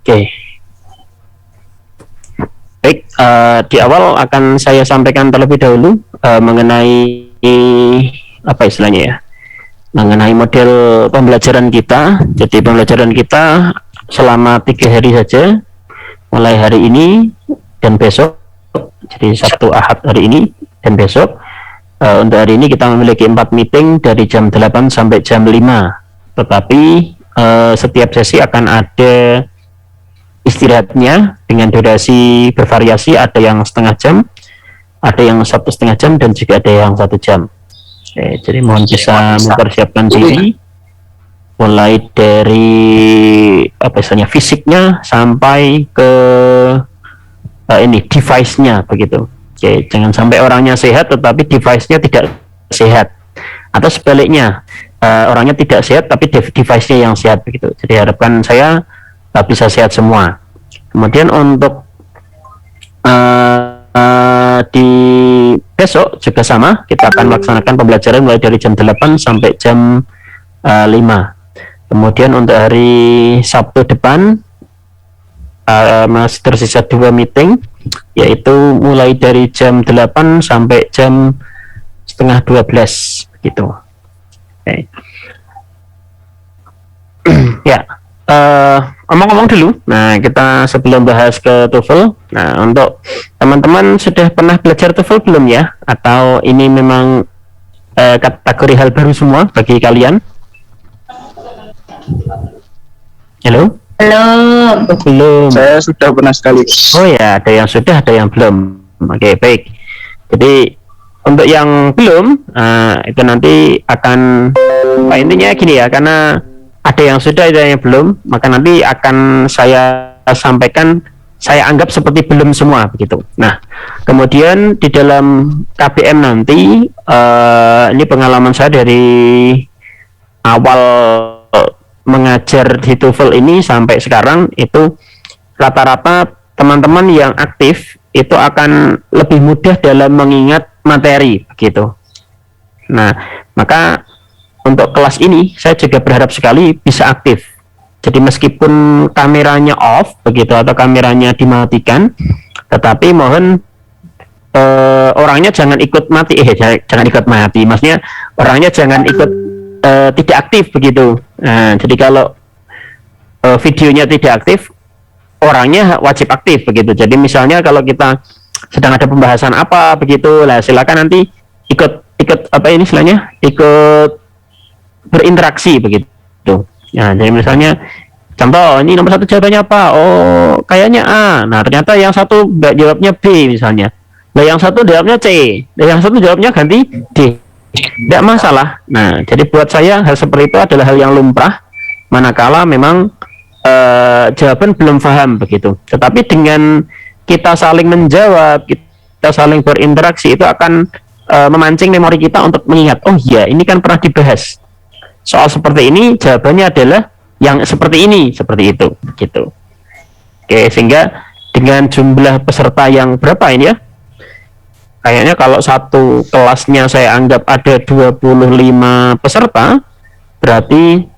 Oke. Baik, di awal akan saya sampaikan terlebih dahulu mengenai apa istilahnya ya, mengenai model pembelajaran kita. Jadi pembelajaran kita selama 3 hari saja, mulai hari ini dan besok. Jadi Sabtu, Ahad hari ini dan besok. Untuk hari ini kita memiliki 4 meeting dari jam 8 sampai jam 5. Tetapi setiap sesi akan ada istirahatnya dengan durasi bervariasi, ada yang setengah jam, ada yang 1,5 jam, dan juga ada yang 1 jam. Oke, jadi mohon bisa mempersiapkan diri mulai dari apa istilahnya fisiknya sampai ke ini device-nya begitu. Oke, jangan sampai orangnya sehat tetapi device-nya tidak sehat, atau sebaliknya orangnya tidak sehat tapi device-nya yang sehat begitu. Jadi harapan saya bisa sehat semua. Kemudian untuk di besok juga sama, kita akan melaksanakan pembelajaran mulai dari jam 8 sampai jam 5. Kemudian untuk hari Sabtu depan masih tersisa 2 meeting, yaitu mulai dari jam 8 sampai jam 11:30 begitu. Okay. Ya, omong-omong dulu. Nah, kita sebelum bahas ke TOEFL. Nah, untuk teman-teman sudah pernah belajar TOEFL belum ya? Atau ini memang kategori hal baru semua bagi kalian? Halo? Belum. Saya sudah pernah sekali. Oh ya, ada yang sudah, ada yang belum. Oke, baik. Jadi untuk yang belum, itu nanti akan, intinya gini ya, karena ada yang sudah, ada yang belum, maka nanti akan saya sampaikan, saya anggap seperti belum semua begitu. Nah, kemudian di dalam KBM nanti, ini pengalaman saya dari awal mengajar di TOEFL ini sampai sekarang, itu rata-rata teman-teman yang aktif itu akan lebih mudah dalam mengingat materi begitu. Nah, maka untuk kelas ini saya juga berharap sekali bisa aktif. Jadi meskipun kameranya off begitu atau kameranya dimatikan, tetapi mohon orangnya jangan ikut mati, jangan ikut mati. Maksudnya orangnya jangan ikut tidak aktif begitu. Nah, jadi kalau videonya tidak aktif, orangnya wajib aktif begitu. Jadi misalnya kalau kita sedang ada pembahasan apa begitu, lah silakan nanti ikut apa ini istilahnya, ikut berinteraksi begitu. Nah, jadi misalnya contoh ini nomor 1 jawabannya apa? Oh, kayaknya A. Nah, ternyata yang satu jawabnya B misalnya. Nah, yang satu jawabnya C. Nah, yang satu jawabnya ganti D. Tidak masalah. Nah, jadi buat saya hal seperti itu adalah hal yang lumrah manakala memang jawaban belum paham begitu. Tetapi dengan kita saling menjawab, kita saling berinteraksi, itu akan memancing memori kita untuk mengingat, oh iya, ini kan pernah dibahas. Soal seperti ini jawabannya adalah yang seperti ini, seperti itu gitu. Oke, sehingga dengan jumlah peserta yang berapa ini ya, kayaknya kalau satu kelasnya saya anggap ada 25 peserta, berarti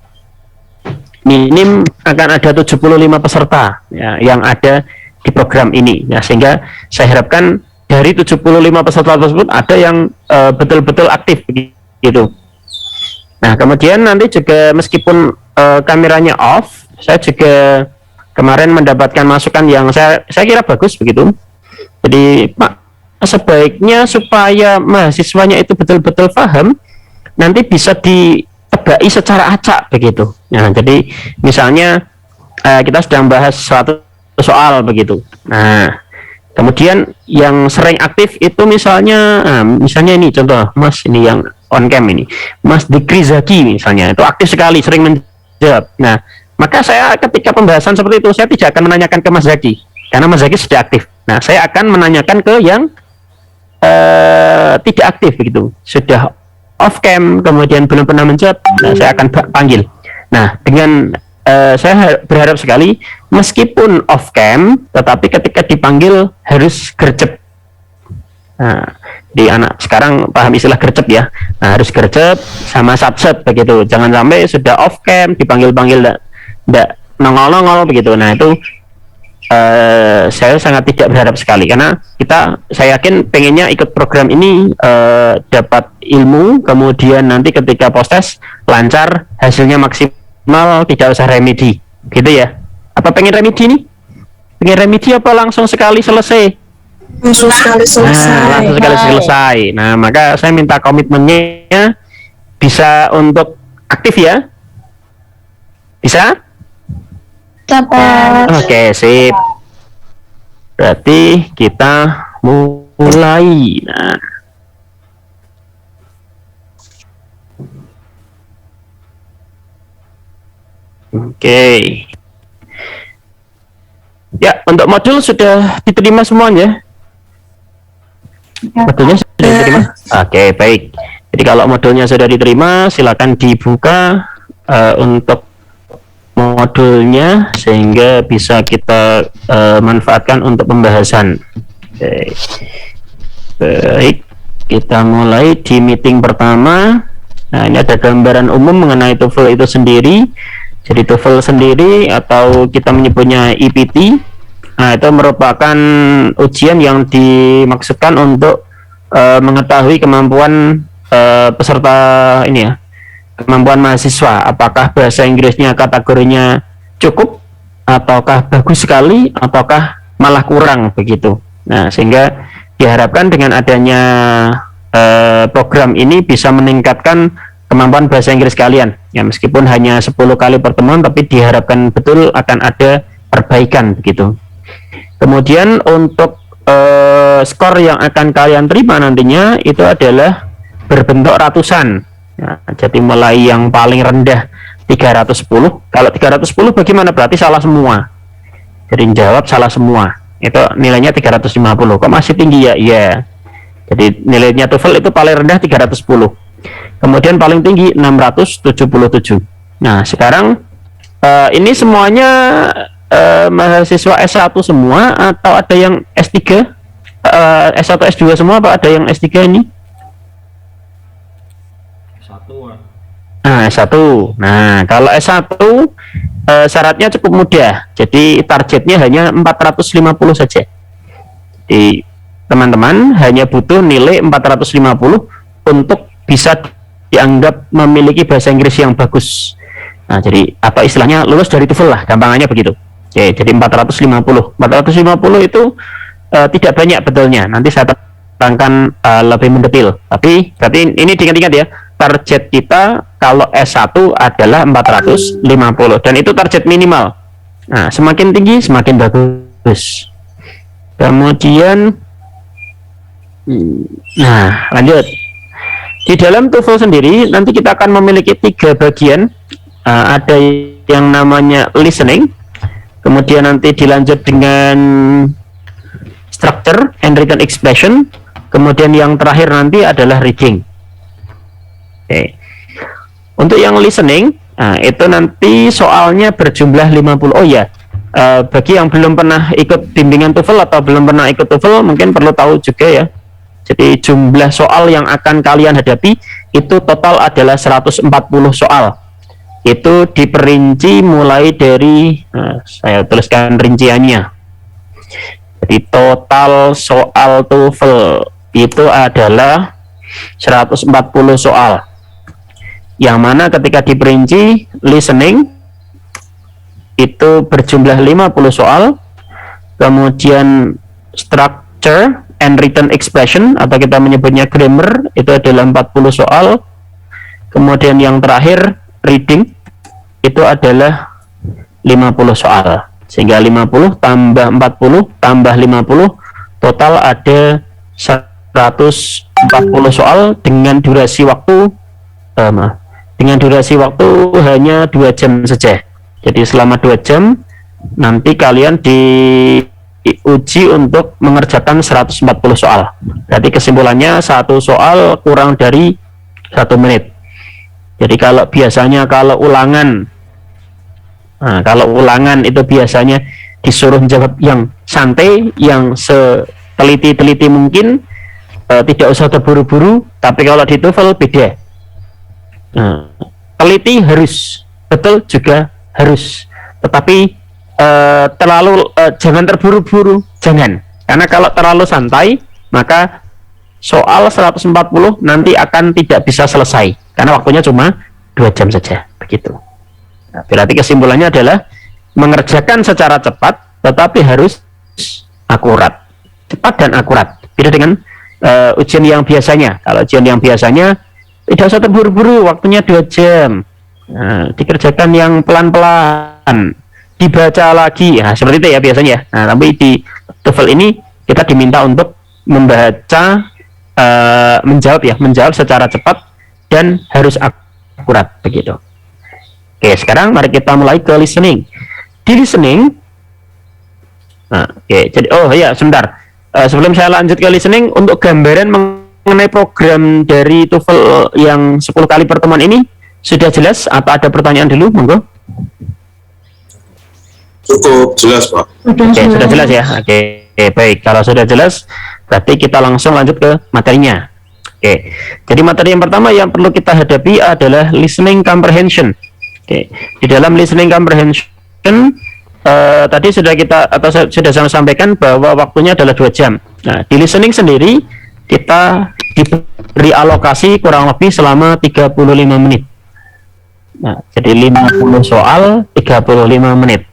minim akan ada 75 peserta ya, yang ada di program ini ya, sehingga saya harapkan dari 75 peserta tersebut ada yang betul-betul aktif gitu. Nah, kemudian nanti juga meskipun kameranya off, saya juga kemarin mendapatkan masukan yang saya kira bagus begitu. Jadi Pak, sebaiknya supaya mahasiswanya itu betul-betul paham, nanti bisa ditebai secara acak begitu. Nah, jadi misalnya kita sedang bahas suatu soal begitu. Nah, kemudian yang sering aktif itu misalnya ini contoh Mas ini yang on cam ini, Mas Dikri Zaki misalnya, itu aktif sekali, sering menjawab. Nah, maka saya ketika pembahasan seperti itu, saya tidak akan menanyakan ke Mas Zaki, karena Mas Zaki sudah aktif. Nah, saya akan menanyakan ke yang tidak aktif begitu, sudah off cam, kemudian belum pernah menjawab. Nah, saya akan panggil. Nah, dengan saya berharap sekali, meskipun off cam, tetapi ketika dipanggil harus gercep. Nah, di anak sekarang paham istilah gercep ya. Nah, harus gercep sama satset begitu. Jangan sampai sudah off cam dipanggil-panggil enggak nongol-nongol begitu. Nah, itu saya sangat tidak berharap sekali, karena saya yakin pengennya ikut program ini dapat ilmu, kemudian nanti ketika post test lancar, hasilnya maksimal, tidak usah remedi, gitu ya. Apa pengen remedi nih? Pengen remedi apa langsung sekali selesai? Langsung sekali selesai. Nah, langsung sekali selesai. Nah, maka saya minta komitmennya bisa untuk aktif ya. Bisa? Dapat. Oke, sip. Berarti kita mulai. Nah. Oke. Ya, untuk modul sudah diterima semuanya. Modulnya sudah diterima? Oke, baik. Jadi kalau modulnya sudah diterima, silakan dibuka untuk modulnya sehingga bisa kita manfaatkan untuk pembahasan. Oke. Baik, kita mulai di meeting pertama. Nah, ini ada gambaran umum mengenai TOEFL itu sendiri. Jadi TOEFL sendiri atau kita menyebutnya EPT, nah itu merupakan ujian yang dimaksudkan untuk mengetahui kemampuan peserta ini ya, kemampuan mahasiswa, apakah bahasa Inggrisnya kategorinya cukup, ataukah bagus sekali, ataukah malah kurang begitu. Nah, sehingga diharapkan dengan adanya program ini bisa meningkatkan kemampuan bahasa Inggris kalian ya, meskipun hanya 10 kali pertemuan, tapi diharapkan betul akan ada perbaikan begitu. Kemudian untuk skor yang akan kalian terima nantinya itu adalah berbentuk ratusan ya, jadi mulai yang paling rendah 310. Kalau 310 bagaimana? Berarti salah semua. Jadi jawab salah semua, itu nilainya 350. Kok masih tinggi ya? Iya. Jadi nilainya TOEFL itu paling rendah 310. Kemudian paling tinggi 677. Nah, sekarang ini semuanya mahasiswa S1 semua atau ada yang S3? S1 S2 semua apa ada yang S3 ini? S1. Nah, S1. Nah, kalau S1 syaratnya cukup mudah. Jadi targetnya hanya 450 saja. Jadi teman-teman hanya butuh nilai 450 untuk bisa dianggap memiliki bahasa Inggris yang bagus. Nah, jadi apa istilahnya lulus dari TOEFL lah, gampangannya begitu. Oke, jadi 450 itu tidak banyak betulnya. Nanti saya terangkan lebih mendetil. Tapi berarti ini diingat-ingat ya, target kita kalau S1 adalah 450 dan itu target minimal. Nah, semakin tinggi semakin bagus. Kemudian nah, lanjut. Di dalam TOEFL sendiri nanti kita akan memiliki 3 bagian. Ada yang namanya listening, kemudian nanti dilanjut dengan structure and written expression, kemudian yang terakhir nanti adalah reading. Oke. Untuk yang listening, itu nanti soalnya berjumlah 50. Oh ya, bagi yang belum pernah ikut bimbingan TOEFL atau belum pernah ikut TOEFL mungkin perlu tahu juga ya. Jadi jumlah soal yang akan kalian hadapi itu total adalah 140 soal. Itu diperinci mulai dari saya tuliskan rinciannya. Jadi total soal TOEFL itu adalah 140 soal. Yang mana ketika diperinci listening itu berjumlah 50 soal. Kemudian structure and written expression atau kita menyebutnya grammar itu adalah 40 soal. Kemudian yang terakhir reading itu adalah 50 soal. Sehingga 50 tambah 40 tambah 50 total ada 140 soal dengan durasi waktu hanya 2 jam saja. Jadi selama 2 jam nanti kalian diuji untuk mengerjakan 140 soal. Berarti kesimpulannya satu soal kurang dari 1 menit. Jadi kalau biasanya kalau ulangan itu biasanya disuruh jawab yang santai, yang seteliti-teliti mungkin, tidak usah terburu-buru. Tapi kalau di TOEFL beda. Teliti harus, betul juga harus, tetapi terlalu jangan terburu-buru, jangan. Karena kalau terlalu santai, maka soal 140 nanti akan tidak bisa selesai karena waktunya cuma 2 jam saja, begitu. Nah, berarti kesimpulannya adalah mengerjakan secara cepat tetapi harus akurat. Cepat dan akurat. Beda dengan ujian yang biasanya. Kalau ujian yang biasanya tidak usah terburu-buru, waktunya 2 jam. Nah, dikerjakan yang pelan-pelan, dibaca lagi. Nah, seperti itu ya biasanya. Nah, tapi di TOEFL ini kita diminta untuk membaca, menjawab secara cepat dan harus akurat, begitu. Oke, sekarang mari kita mulai ke listening. Di listening, jadi sebentar. Sebelum saya lanjut ke listening, untuk gambaran mengenai program dari TOEFL yang 10 kali pertemuan ini sudah jelas atau ada pertanyaan dulu, monggo? Cukup jelas, Pak. Oke, sudah jelas ya. Oke, baik. Kalau sudah jelas, berarti kita langsung lanjut ke materinya. Oke, jadi materi yang pertama yang perlu kita hadapi adalah listening comprehension. Oke, di dalam listening comprehension tadi sudah sudah saya sampaikan bahwa waktunya adalah 2 jam. Nah, di listening sendiri kita diberi alokasi kurang lebih selama 35 menit. Nah, jadi 50 soal 35 menit.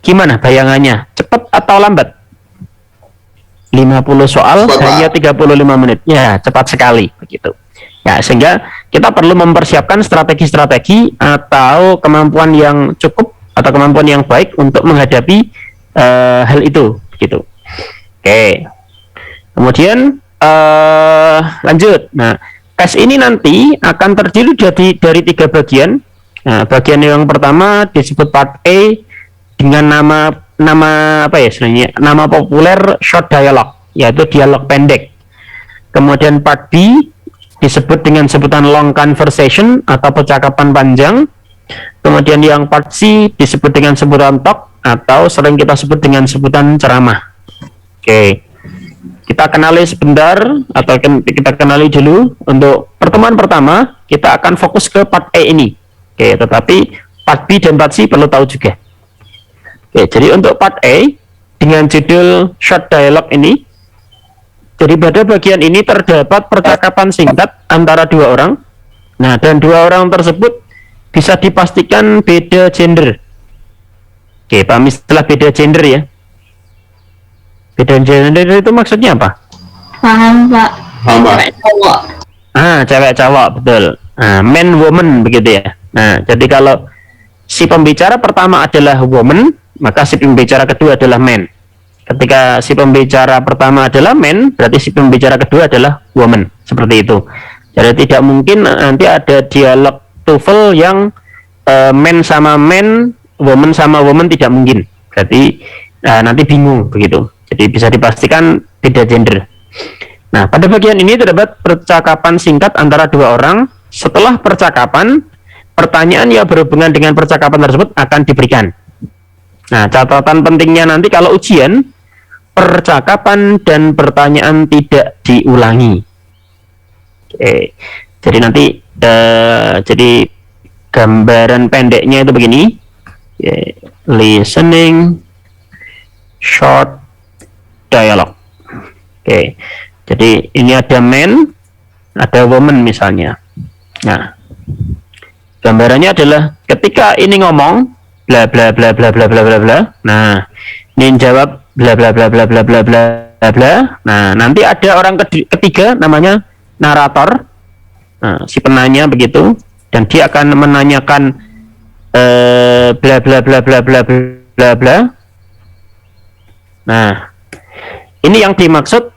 Gimana bayangannya? Cepat atau lambat? 50 soal cepat, hanya 35 menit. Ya, cepat sekali begitu. Ya, sehingga kita perlu mempersiapkan strategi-strategi atau kemampuan yang cukup atau kemampuan yang baik untuk menghadapi hal itu gitu. Oke. Kemudian lanjut. Nah, tes ini nanti akan terdiri dari 3 bagian. Nah, bagian yang pertama disebut part A dengan nama apa ya sebenarnya? Nama populer short dialogue, yaitu dialog pendek. Kemudian part B disebut dengan sebutan long conversation atau percakapan panjang. Kemudian yang part C disebut dengan sebutan talk atau sering kita sebut dengan sebutan ceramah. Oke. Kita kenali sebentar atau kita kenali dulu. Untuk pertemuan pertama kita akan fokus ke part A ini. Oke, tetapi part B dan part C perlu tahu juga. Oke, jadi untuk part A dengan judul short dialogue ini, jadi pada bagian ini terdapat percakapan singkat antara 2 orang. Nah, dan 2 orang tersebut bisa dipastikan beda gender. Oke, paham istilah beda gender ya? Beda gender itu maksudnya apa? Paham, Pak. Paham, Pak. Cewek cowok. Cewek cowok, betul. Man woman begitu ya. Nah, jadi kalau si pembicara pertama adalah woman, maka si pembicara kedua adalah man. Ketika si pembicara pertama adalah man, berarti si pembicara kedua adalah woman. Seperti itu. Jadi tidak mungkin nanti ada dialog TOEFL yang man sama man, woman sama woman, tidak mungkin. Berarti nanti bingung begitu. Jadi bisa dipastikan beda gender. Nah, pada bagian ini terdapat percakapan singkat antara 2 orang. Setelah percakapan, pertanyaan yang berhubungan dengan percakapan tersebut akan diberikan. Nah, catatan pentingnya nanti kalau ujian, percakapan dan pertanyaan tidak diulangi. Oke, jadi nanti jadi gambaran pendeknya itu begini. Listening short dialogue. Oke, jadi ini ada man, ada woman misalnya. Nah, gambarannya adalah ketika ini ngomong bla bla bla bla bla bla bla bla. Nah, ini jawab bla bla bla bla bla bla bla bla. Nah, nanti ada orang ketiga namanya narator. Nah, si penanya begitu, dan dia akan menanyakan bla bla bla bla bla bla bla. Nah, ini yang dimaksud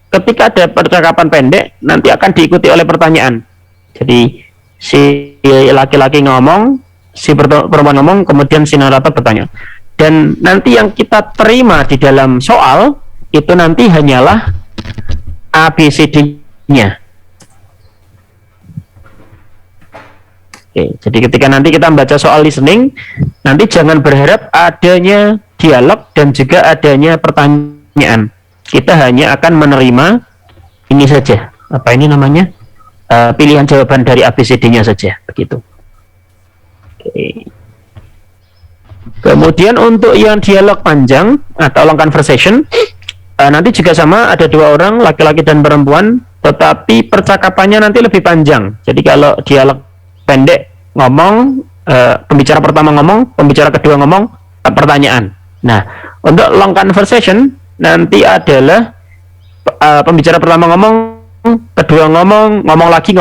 ketika ada percakapan pendek nanti akan diikuti oleh pertanyaan. Jadi si laki-laki ngomong, si perempuan ngomong, kemudian si narator bertanya. Dan nanti yang kita terima di dalam soal itu nanti hanyalah ABCD-nya. Oke, jadi ketika nanti kita membaca soal listening, nanti jangan berharap adanya dialog dan juga adanya pertanyaan. Kita hanya akan menerima ini saja. Apa ini namanya? Pilihan jawaban dari ABCD-nya saja, begitu. Oke. Kemudian untuk yang dialog panjang atau long conversation, nanti juga sama, ada dua orang, laki-laki dan perempuan, tetapi percakapannya nanti lebih panjang. Jadi kalau dialog pendek ngomong, pembicara pertama ngomong, pembicara kedua ngomong, pertanyaan. Nah, untuk long conversation nanti adalah pembicara pertama ngomong, kedua ngomong lagi.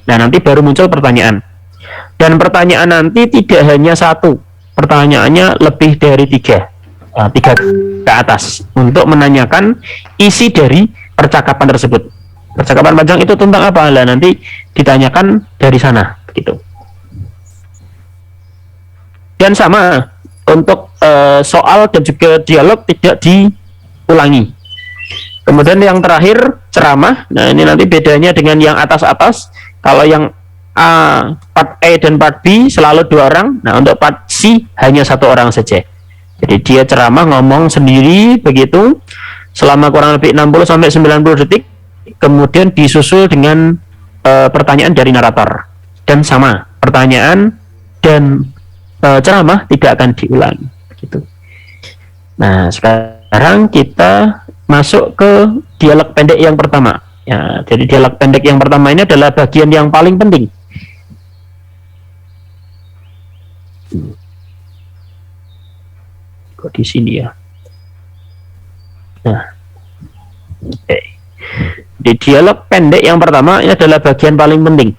Nah, nanti baru muncul pertanyaan. Dan pertanyaan nanti tidak hanya satu, pertanyaannya lebih dari tiga ke atas untuk menanyakan isi dari percakapan tersebut. Percakapan panjang itu tentang apa? Lah nanti ditanyakan dari sana, gitu. Dan sama untuk soal dan juga dialog tidak diulangi. Kemudian yang terakhir ceramah. Nah, ini nanti bedanya dengan yang atas-atas. Kalau yang part A dan part B selalu dua orang. Nah, untuk part C hanya satu orang saja. Jadi dia ceramah ngomong sendiri begitu selama kurang lebih 60 sampai 90 detik. Kemudian disusul dengan pertanyaan dari narator. Dan sama, pertanyaan dan ceramah tidak akan diulangi gitu. Nah, sekarang kita masuk ke dialog pendek yang pertama. Ya, jadi dialog pendek yang pertama ini adalah bagian yang paling penting. Kok di sini ya? Nah, oke. Di dialog pendek yang pertama ini adalah bagian paling penting.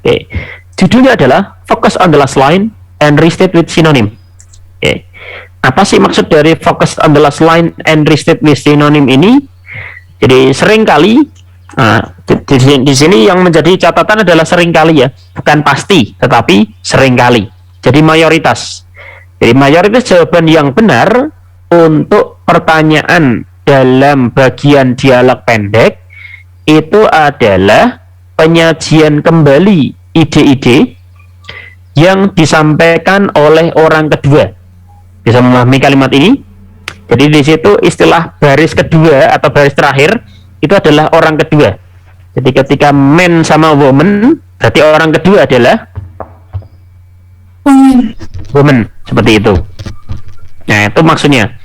Oke. Judulnya adalah Focus on the last line and restate with synonym. Oke. Apa sih maksud dari focus on the last line and restate with synonym ini? Jadi seringkali di sini yang menjadi catatan adalah seringkali ya, bukan pasti, tetapi seringkali. Jadi mayoritas. Jadi mayoritas jawaban yang benar untuk pertanyaan dalam bagian dialog pendek itu adalah penyajian kembali ide-ide yang disampaikan oleh orang kedua. Bisa memahami kalimat ini? Jadi di situ istilah baris kedua atau baris terakhir itu adalah orang kedua. Jadi ketika man sama woman, berarti orang kedua adalah woman, seperti itu. Nah, itu maksudnya.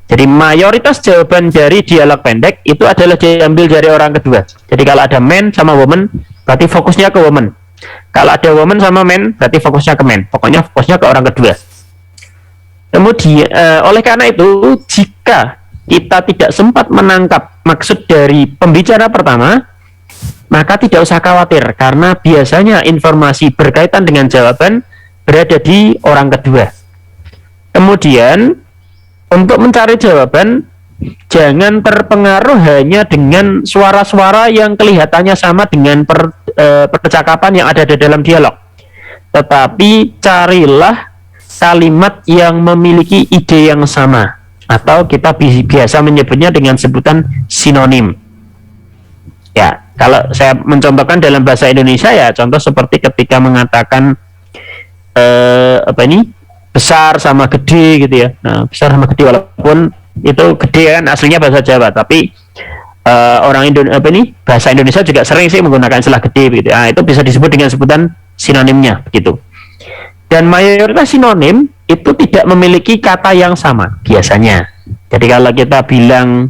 Jadi mayoritas jawaban dari dialog pendek itu adalah diambil dari orang kedua. Jadi kalau ada man sama woman, berarti fokusnya ke woman. Kalau ada woman sama man, berarti fokusnya ke man. Pokoknya fokusnya ke orang kedua. Kemudian, oleh karena itu, jika kita tidak sempat menangkap maksud dari pembicara pertama, maka tidak usah khawatir, karena biasanya informasi berkaitan dengan jawaban berada di orang kedua. Kemudian, untuk mencari jawaban, jangan terpengaruh hanya dengan suara-suara yang kelihatannya sama dengan percakapan yang ada di dalam dialog. Tetapi carilah kalimat yang memiliki ide yang sama, atau kita biasa menyebutnya dengan sebutan sinonim. Ya, kalau saya mencontohkan dalam bahasa Indonesia ya, contoh seperti ketika mengatakan besar sama gede gitu ya. Nah, besar sama gede, walaupun itu gede kan aslinya bahasa Jawa, tapi orang bahasa Indonesia juga sering sih menggunakan istilah gede gitu. Nah, itu bisa disebut dengan sebutan sinonimnya begitu. Dan mayoritas sinonim itu tidak memiliki kata yang sama biasanya. Jadi kalau kita bilang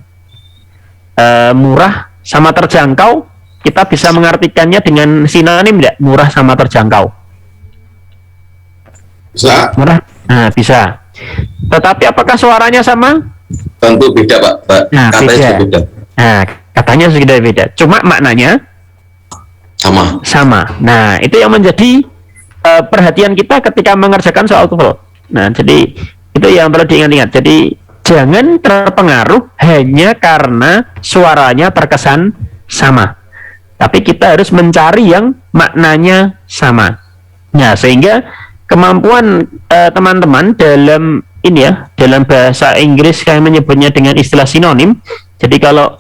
murah sama terjangkau, kita bisa mengartikannya dengan sinonim tidak? Murah sama terjangkau. Bisa. Murah, nah bisa. Tetapi apakah suaranya sama? Tentu beda, Pak. Nah, katanya beda. Nah, katanya sudah beda. Cuma maknanya sama. Nah, itu yang menjadi perhatian kita ketika mengerjakan soal TOEFL. Nah, jadi itu yang perlu diingat-ingat. Jadi jangan terpengaruh hanya karena suaranya terkesan sama, tapi kita harus mencari yang maknanya sama. Nah, sehingga kemampuan teman-teman dalam dalam bahasa Inggris kami menyebutnya dengan istilah sinonim. Jadi kalau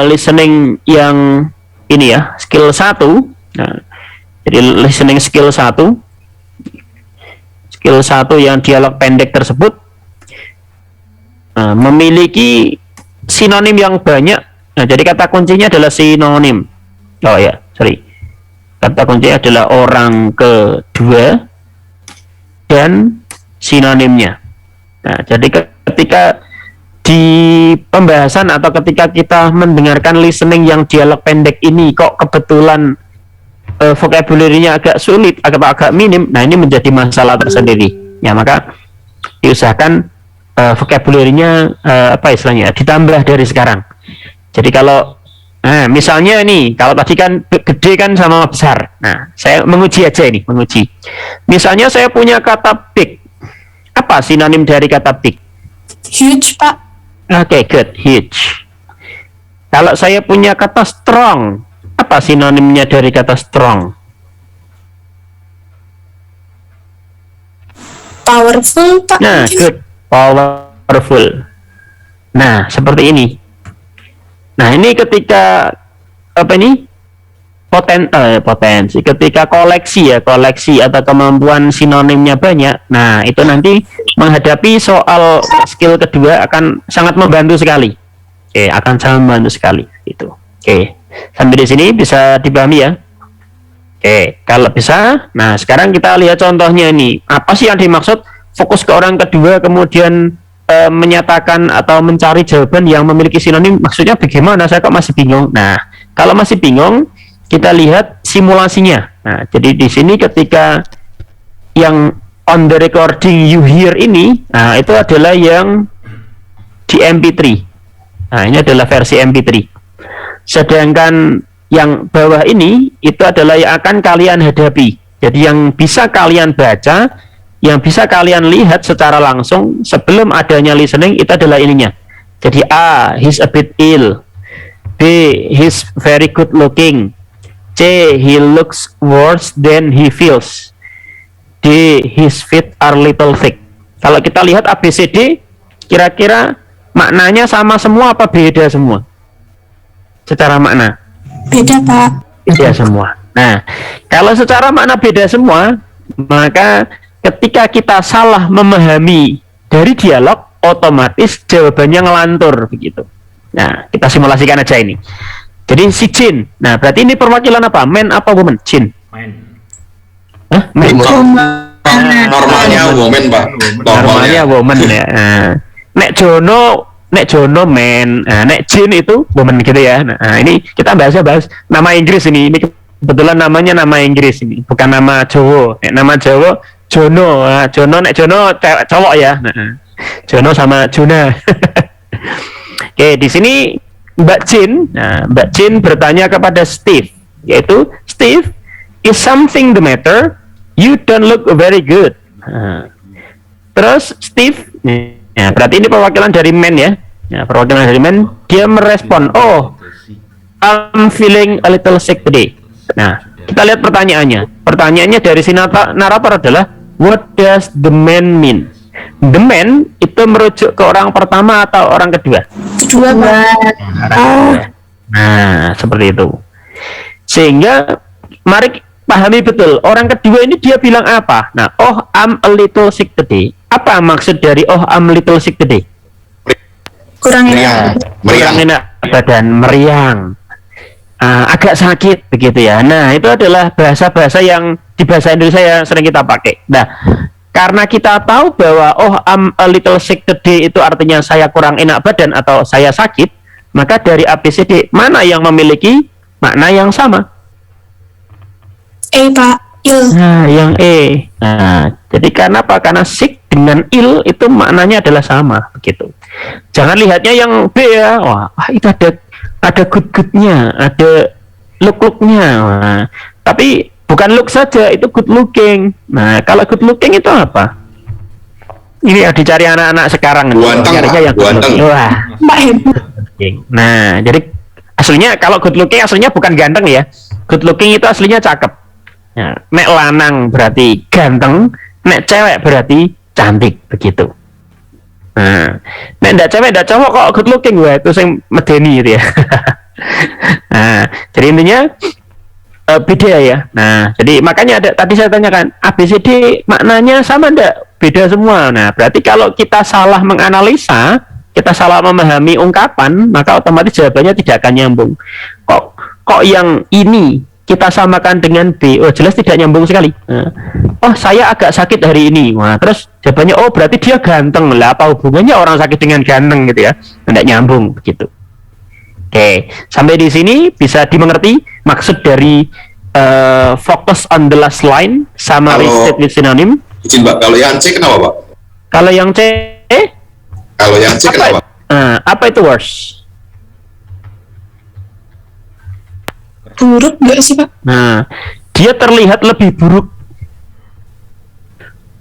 listening yang skill 1, nah, jadi listening skill 1 yang dialog pendek tersebut memiliki sinonim yang banyak. Nah, jadi kata kuncinya adalah sinonim. Kata kuncinya adalah orang kedua, dan sinonimnya. Nah, jadi ketika di pembahasan atau ketika kita mendengarkan listening yang dialog pendek ini kok kebetulan vocabulary-nya agak sulit atau agak minim, nah ini menjadi masalah tersendiri. Ya, maka diusahakan vocabulary-nya apa istilahnya ditambah dari sekarang. Jadi kalau misalnya nih, kalau tadi kan gede kan sama besar. Nah, saya menguji aja ini, menguji. Misalnya saya punya kata big. Apa sinonim dari kata big? Huge, Pak. Oke, good, huge. Kalau saya punya kata strong, apa sinonimnya dari kata strong? Powerful, Pak. Nah, good, powerful. Nah, seperti ini. Nah, ini ketika apa ini? Potensi. Ketika koleksi atau kemampuan sinonimnya banyak. Nah, itu nanti menghadapi soal skill kedua akan sangat membantu sekali. Oke, akan sangat membantu sekali itu. Oke. Sampai di sini bisa dipahami ya? Oke, kalau bisa. Nah, sekarang kita lihat contohnya ini. Apa sih yang dimaksud fokus ke orang kedua kemudian menyatakan atau mencari jawaban yang memiliki sinonim, maksudnya bagaimana? Saya kok masih bingung. Nah, kalau masih bingung, kita lihat simulasinya. Nah, jadi di sini ketika yang on the recording you hear ini, nah itu adalah yang di MP3. Nah, ini adalah versi MP3. Sedangkan yang bawah ini itu adalah yang akan kalian hadapi. Jadi yang bisa kalian baca, yang bisa kalian lihat secara langsung sebelum adanya listening itu adalah ininya. Jadi A, he's a bit ill. B, he's very good looking. C, he looks worse than he feels. D, his feet are little thick. Kalau kita lihat ABCD, kira-kira maknanya sama semua apa beda semua? Secara makna? Beda, Pak. Beda semua. Nah, kalau secara makna beda semua, maka ketika kita salah memahami dari dialog, otomatis jawabannya ngelantur begitu. Nah, kita simulasikan aja ini. Jadi si Jin. Nah, berarti ini perwakilan apa? Man apa woman? Jin. Man. Hah? Man. Normalnya woman, Pak. Normalnya woman ya. Nah, nek Jono man. Nah, nek Jin itu woman gitu ya. Nah, ini kita bahas nama Inggris ini. Ini kebetulan namanya nama Inggris ini, bukan nama Jawa. Nek nama Jawa Jono. Nah, nek Jono cowok ya. Nah, Jono sama Juna. Oke, di sini Mbak Jin bertanya kepada Steve, yaitu Steve, is something the matter? You don't look very good. Nah, terus Steve, ya, berarti ini perwakilan dari man ya. Ya, perwakilan dari man, dia merespon, oh, I'm feeling a little sick today. Nah, kita lihat pertanyaannya. Pertanyaannya dari si narator adalah, what does the man mean? The man itu merujuk ke orang pertama atau orang kedua? Kedua, Pak. Nah, seperti itu. Sehingga mari pahami betul, orang kedua ini dia bilang apa? Nah, oh, I'm a little sick today. Apa maksud dari oh, I'm a little sick today? Kurang Meriang. enak. Kurang enak badan, meriang, agak sakit begitu ya. Nah, itu adalah bahasa-bahasa yang di bahasa Indonesia yang sering kita pakai. Nah, karena kita tahu bahwa oh, I'm a little sick today itu artinya saya kurang enak badan atau saya sakit, maka dari ABCD mana yang memiliki makna yang sama? Pak. Ill. Nah, yang E. Nah, jadi karena apa? Karena sick dengan ill itu maknanya adalah sama begitu. Jangan lihatnya yang B ya. Wah, itu ada good-goodnya, ada look-looknya. Nah, tapi bukan look saja, itu good looking. Nah, kalau good looking itu apa? Ini yang dicari anak-anak sekarang. Carinya yang good looking. Wah. Nah, jadi aslinya kalau good looking aslinya bukan ganteng ya. Good looking itu aslinya cakep. Nah, nek lanang berarti ganteng, nek cewek berarti cantik begitu. Nah, nek ndak cewek ndak cowok kok good looking, wah itu yang medeni gitu ya. Nah, jadi intinya beda ya. Nah, jadi makanya ada tadi saya tanyakan ABCD maknanya sama ndak? Beda semua. Nah, berarti kalau kita salah menganalisa, kita salah memahami ungkapan, maka otomatis jawabannya tidak akan nyambung. Kok yang ini kita samakan dengan B, oh jelas tidak nyambung sekali. Oh saya agak sakit hari ini. Wah, terus jawabannya oh berarti dia ganteng lah. Apa hubungannya orang sakit dengan ganteng gitu ya? Tidak nyambung begitu. Oke, sampai di sini bisa dimengerti maksud dari focus on the last line sama restate with synonym. Izin Pak, kalau yang C kenapa Pak? Kalau yang C, Kalau yang C kenapa? apa itu worse? Buruk nggak sih, Pak? Nah, dia terlihat lebih buruk.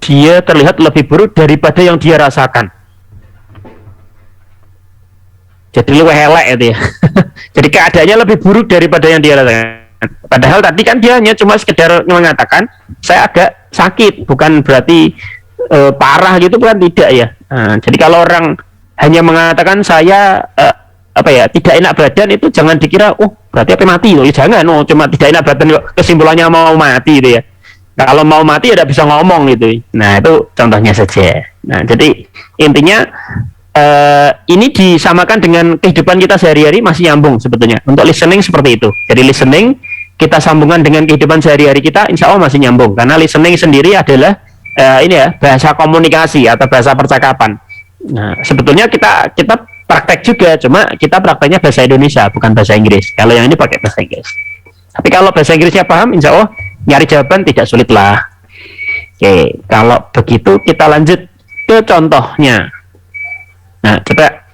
Dia terlihat lebih buruk daripada yang dia rasakan. Jadi lu elek itu ya. Jadi keadaannya lebih buruk daripada yang dia rasakan. Padahal tadi kan dia hanya cuma sekedar mengatakan saya agak sakit, bukan berarti parah gitu, bukan, tidak ya. Nah, jadi kalau orang hanya mengatakan saya tidak enak badan, itu jangan dikira oh berarti apa mati loh, ya jangan, oh cuma tidak enak badan kesimpulannya mau mati gitu ya. Kalau mau mati ya tidak bisa ngomong gitu. Nah itu contohnya saja. Nah jadi intinya ini disamakan dengan kehidupan kita sehari-hari, masih nyambung sebetulnya. Untuk listening seperti itu. Jadi listening kita sambungkan dengan kehidupan sehari-hari kita, insya Allah masih nyambung. Karena listening sendiri adalah bahasa komunikasi atau bahasa percakapan. Nah sebetulnya kita praktek juga, cuma kita prakteknya bahasa Indonesia bukan bahasa Inggris. Kalau yang ini pakai bahasa Inggris. Tapi kalau bahasa Inggrisnya paham, insya Allah nyari jawaban tidak sulit lah. Oke, kalau begitu kita lanjut ke contohnya. Nah, coba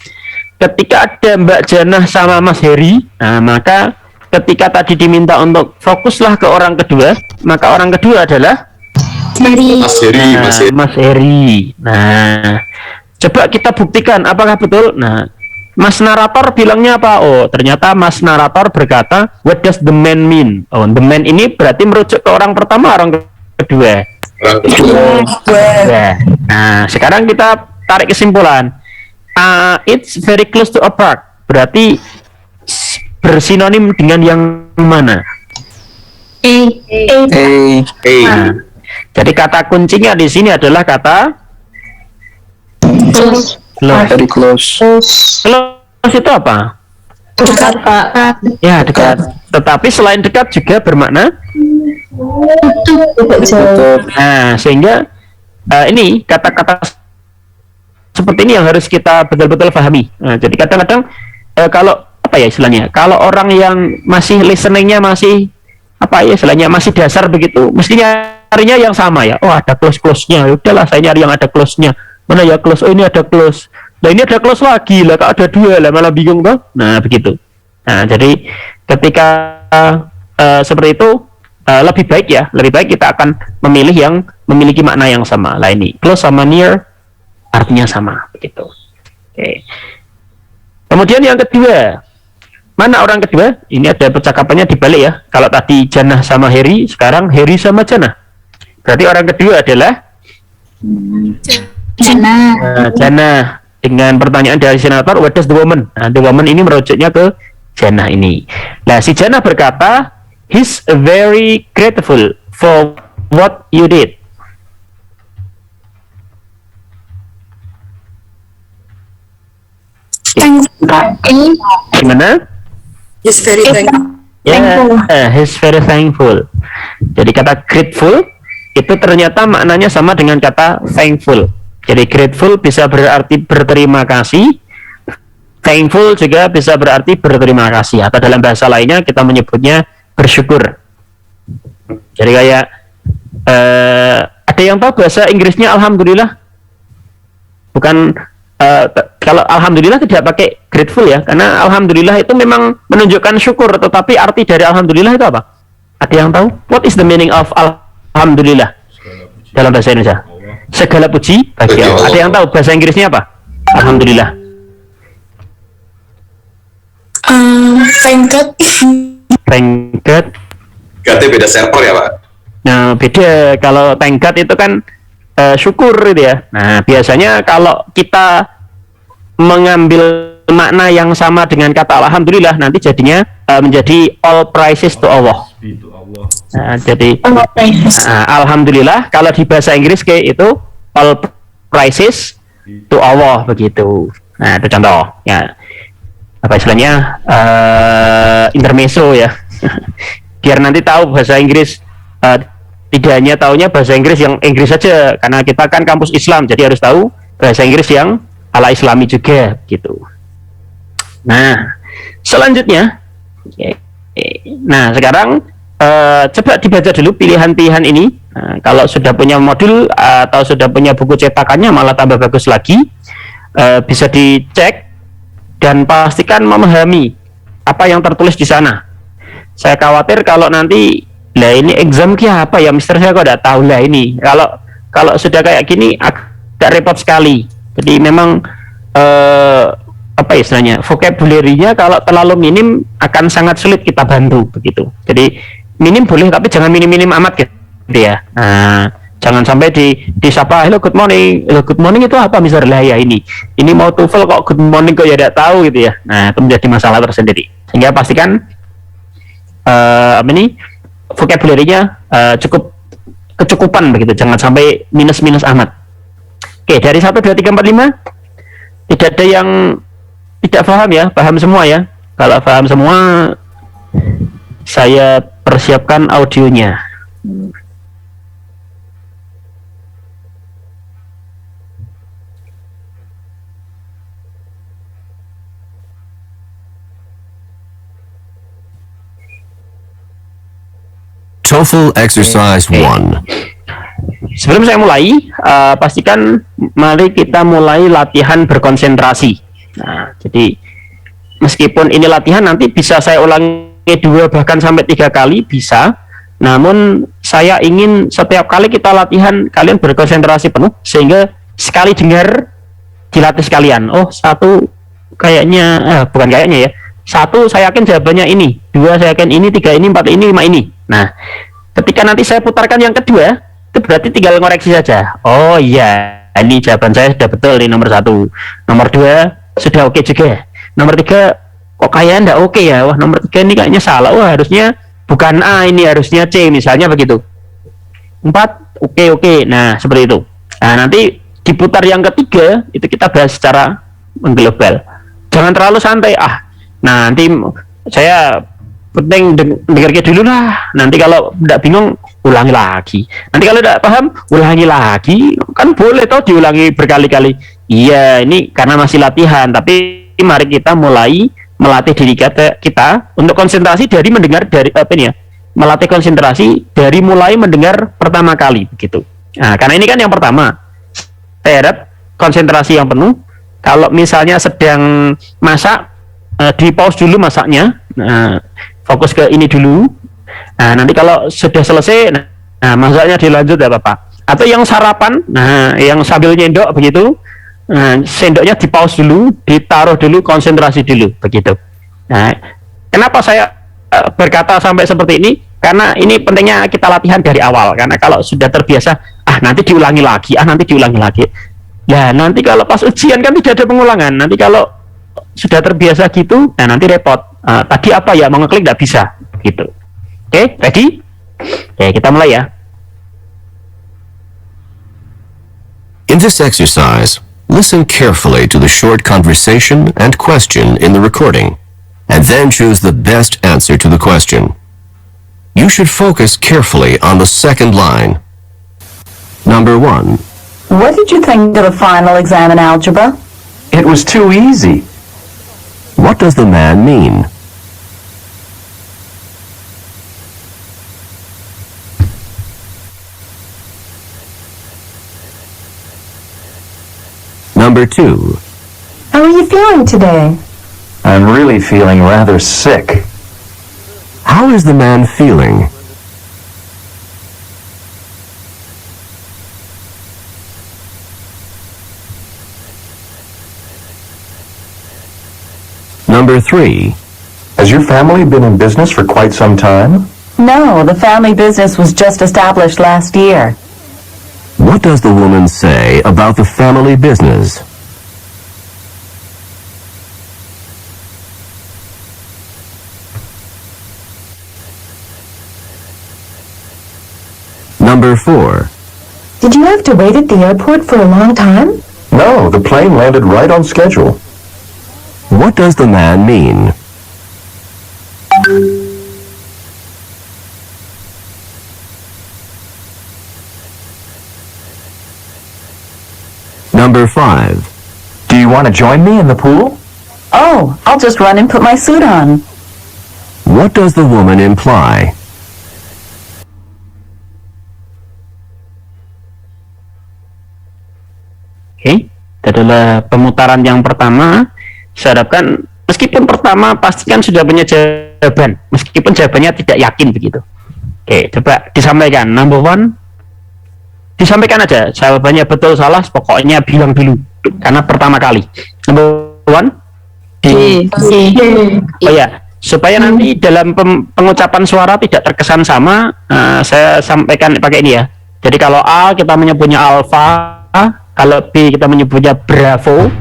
ketika ada Mbak Janah sama Mas Heri, nah maka ketika tadi diminta untuk fokuslah ke orang kedua, maka orang kedua adalah Mas Heri, Mas Heri. Nah, coba kita buktikan apakah betul. Nah, Mas narator bilangnya apa? Oh, ternyata Mas narator berkata, what does the man mean? Oh, the man ini berarti merujuk ke orang pertama, orang kedua. Nah, sekarang kita tarik kesimpulan. It's very close to a park. Berarti bersinonim dengan yang mana? Nah, jadi kata kuncinya di sini adalah kata Close. Very close. Close itu apa? Dekat, Pak. Ya, dekat. Tetapi selain dekat juga bermakna Tutup. nah, sehingga ini kata-kata seperti ini yang harus kita betul-betul pahami. Nah, jadi kadang-kadang kalau apa ya istilahnya, kalau orang yang masih listeningnya masih istilahnya masih dasar begitu, mestinya nyarinya yang sama ya. Oh, ada close-nya. Ya udahlah, saya nyari yang ada close-nya. Mana ya close? Oh, ini ada close. Nah, ini ada close lagi lah. Kok ada dua lah, malah bingung toh. Nah, begitu. Nah, jadi ketika seperti itu lebih baik kita akan memilih yang memiliki makna yang sama. Lah ini close sama near artinya sama begitu. Oke. Kemudian yang kedua, mana orang kedua? Ini ada percakapannya dibalik ya. Kalau tadi Janah sama Heri, sekarang Heri sama Janah. Berarti orang kedua adalah Janah dengan pertanyaan dari senator, what does the woman? Nah, the woman ini merujuknya ke Janah ini. Nah, si Janah berkata, he's very grateful for what you did. Gimana? He's very thankful. He's very thankful. Jadi kata grateful itu ternyata maknanya sama dengan kata thankful. Jadi grateful bisa berarti berterima kasih, thankful juga bisa berarti berterima kasih, atau dalam bahasa lainnya kita menyebutnya bersyukur. Jadi kayak ada yang tahu bahasa Inggrisnya alhamdulillah? Bukan, kalau alhamdulillah tidak pakai grateful ya, karena alhamdulillah itu memang menunjukkan syukur, tetapi arti dari alhamdulillah itu apa? Ada yang tahu? What is the meaning of alhamdulillah dalam bahasa Indonesia? Segala puji bagi Allah. Ada yang tahu bahasa Inggrisnya apa? Alhamdulillah. Thank God. Thank God. Berarti beda server ya Pak? Nah, beda. Kalau thank God itu kan syukur gitu ya. Nah, biasanya kalau kita mengambil makna yang sama dengan kata alhamdulillah, nanti jadinya menjadi all praises to Allah. Nah, jadi alhamdulillah kalau di bahasa Inggris kayak itu all praises to Allah begitu. Nah, itu contoh ya. Apa istilahnya intermezzo ya. biar nanti tahu bahasa Inggris, tidak hanya taunya bahasa Inggris yang Inggris saja, karena kita kan kampus Islam, jadi harus tahu bahasa Inggris yang ala Islami juga gitu. Nah, selanjutnya, nah sekarang coba dibaca dulu pilihan-pilihan ini. Nah, kalau sudah punya modul atau sudah punya buku cetakannya malah tambah bagus lagi. Bisa dicek dan pastikan memahami apa yang tertulis di sana. Saya khawatir kalau nanti, lah ini exam ki apa ya Mister, saya kok tidak tahu lah ini. Kalau sudah kayak gini agak repot sekali. Jadi memang apa istilahnya, vocabulary-nya kalau terlalu minim akan sangat sulit kita bantu begitu. Jadi minim boleh tapi jangan minim-minim amat gitu ya. Nah, jangan sampai disapa hello good morning. Hello good morning itu apa Mister? Lah ya ini mau TOEFL kok good morning kok ya tidak tahu gitu ya. Nah, itu menjadi masalah tersendiri. Sehingga pastikan apa ini vocabulary-nya kecukupan begitu, jangan sampai minus-minus amat. Oke, dari 1 2 3 4 5 tidak ada yang tidak paham ya, paham semua ya. Kalau paham semua, saya persiapkan audionya. TOEFL exercise 1. Sebelum saya mulai, pastikan mari kita mulai latihan berkonsentrasi. Nah, jadi meskipun ini latihan nanti bisa saya ulangi 2 bahkan sampai 3 kali bisa. Namun saya ingin setiap kali kita latihan kalian berkonsentrasi penuh sehingga sekali dengar dilatih sekalian. Oh, 1 kayaknya bukan kayaknya ya. 1 saya yakin jawabannya ini, 2 saya yakin ini, 3 ini, 4 ini, 5 ini. Nah, ketika nanti saya putarkan yang kedua, itu berarti tinggal ngoreksi saja. Oh iya, ini jawaban saya sudah betul di nomor 1. Nomor 2 sudah oke juga. Nomor 3 kok kayaknya enggak oke ya. Wah, nomor 3 ini kayaknya salah. Wah, harusnya bukan A, ini harusnya C misalnya begitu. 4 oke. Nah, seperti itu. Nah, nanti diputar yang ketiga itu kita bahas secara mengglobal. Jangan terlalu santai. Nah, nanti saya penting dengarnya dulu lah. Nanti kalau tidak bingung ulangi lagi. Nanti kalau tidak paham ulangi lagi. Kan boleh toh diulangi berkali-kali. Iya, ini karena masih latihan. Tapi mari kita mulai melatih diri kita untuk konsentrasi dari mendengar dari apa ini ya? Melatih konsentrasi dari mulai mendengar pertama kali begitu. Nah, karena ini kan yang pertama. Saya harap konsentrasi yang penuh. Kalau misalnya sedang masak, di pause dulu masaknya. Fokus ke ini dulu. Nah, nanti kalau sudah selesai, nah masaknya dilanjut ya apa-apa. Atau yang sarapan, nah yang sambil nyendok begitu, sendoknya di pause dulu, ditaruh dulu, konsentrasi dulu begitu. Nah, kenapa saya berkata sampai seperti ini? Karena ini pentingnya kita latihan dari awal. Karena kalau sudah terbiasa, nanti diulangi lagi, nanti diulangi lagi. Ya nanti kalau pas ujian kan tidak ada pengulangan. Nanti kalau sudah terbiasa gitu, nah nanti repot. Tadi apa ya, mau ngeklik nggak bisa gitu. Oke, ready? Oke, kita mulai ya. In this exercise, listen carefully to the short conversation and question in the recording, and then choose the best answer to the question. You should focus carefully on the second line. Number 1. What did you think of the final exam in algebra? It was too easy. What does the man mean? Number 2. How are you feeling today? I'm really feeling rather sick. How is the man feeling? Number 3. Has your family been in business for quite some time? No, the family business was just established last year. What does the woman say about the family business? Number 4. Did you have to wait at the airport for a long time? No, the plane landed right on schedule. What does the man mean? Number 5. Do you want to join me in the pool? Oh, I'll just run and put my suit on. What does the woman imply? Oke, itu adalah pemutaran yang pertama. Saya harapkan meskipun pertama pastikan sudah punya jawaban, meskipun jawabannya tidak yakin begitu. Oke, coba disampaikan. Number 1, disampaikan aja jawabannya betul salah, pokoknya bilang dulu karena pertama kali. Number 1, oh ya, supaya nanti dalam pengucapan suara tidak terkesan sama, saya sampaikan pakai ini ya. Jadi kalau A kita menyebutnya alpha, kalau B kita menyebutnya bravo,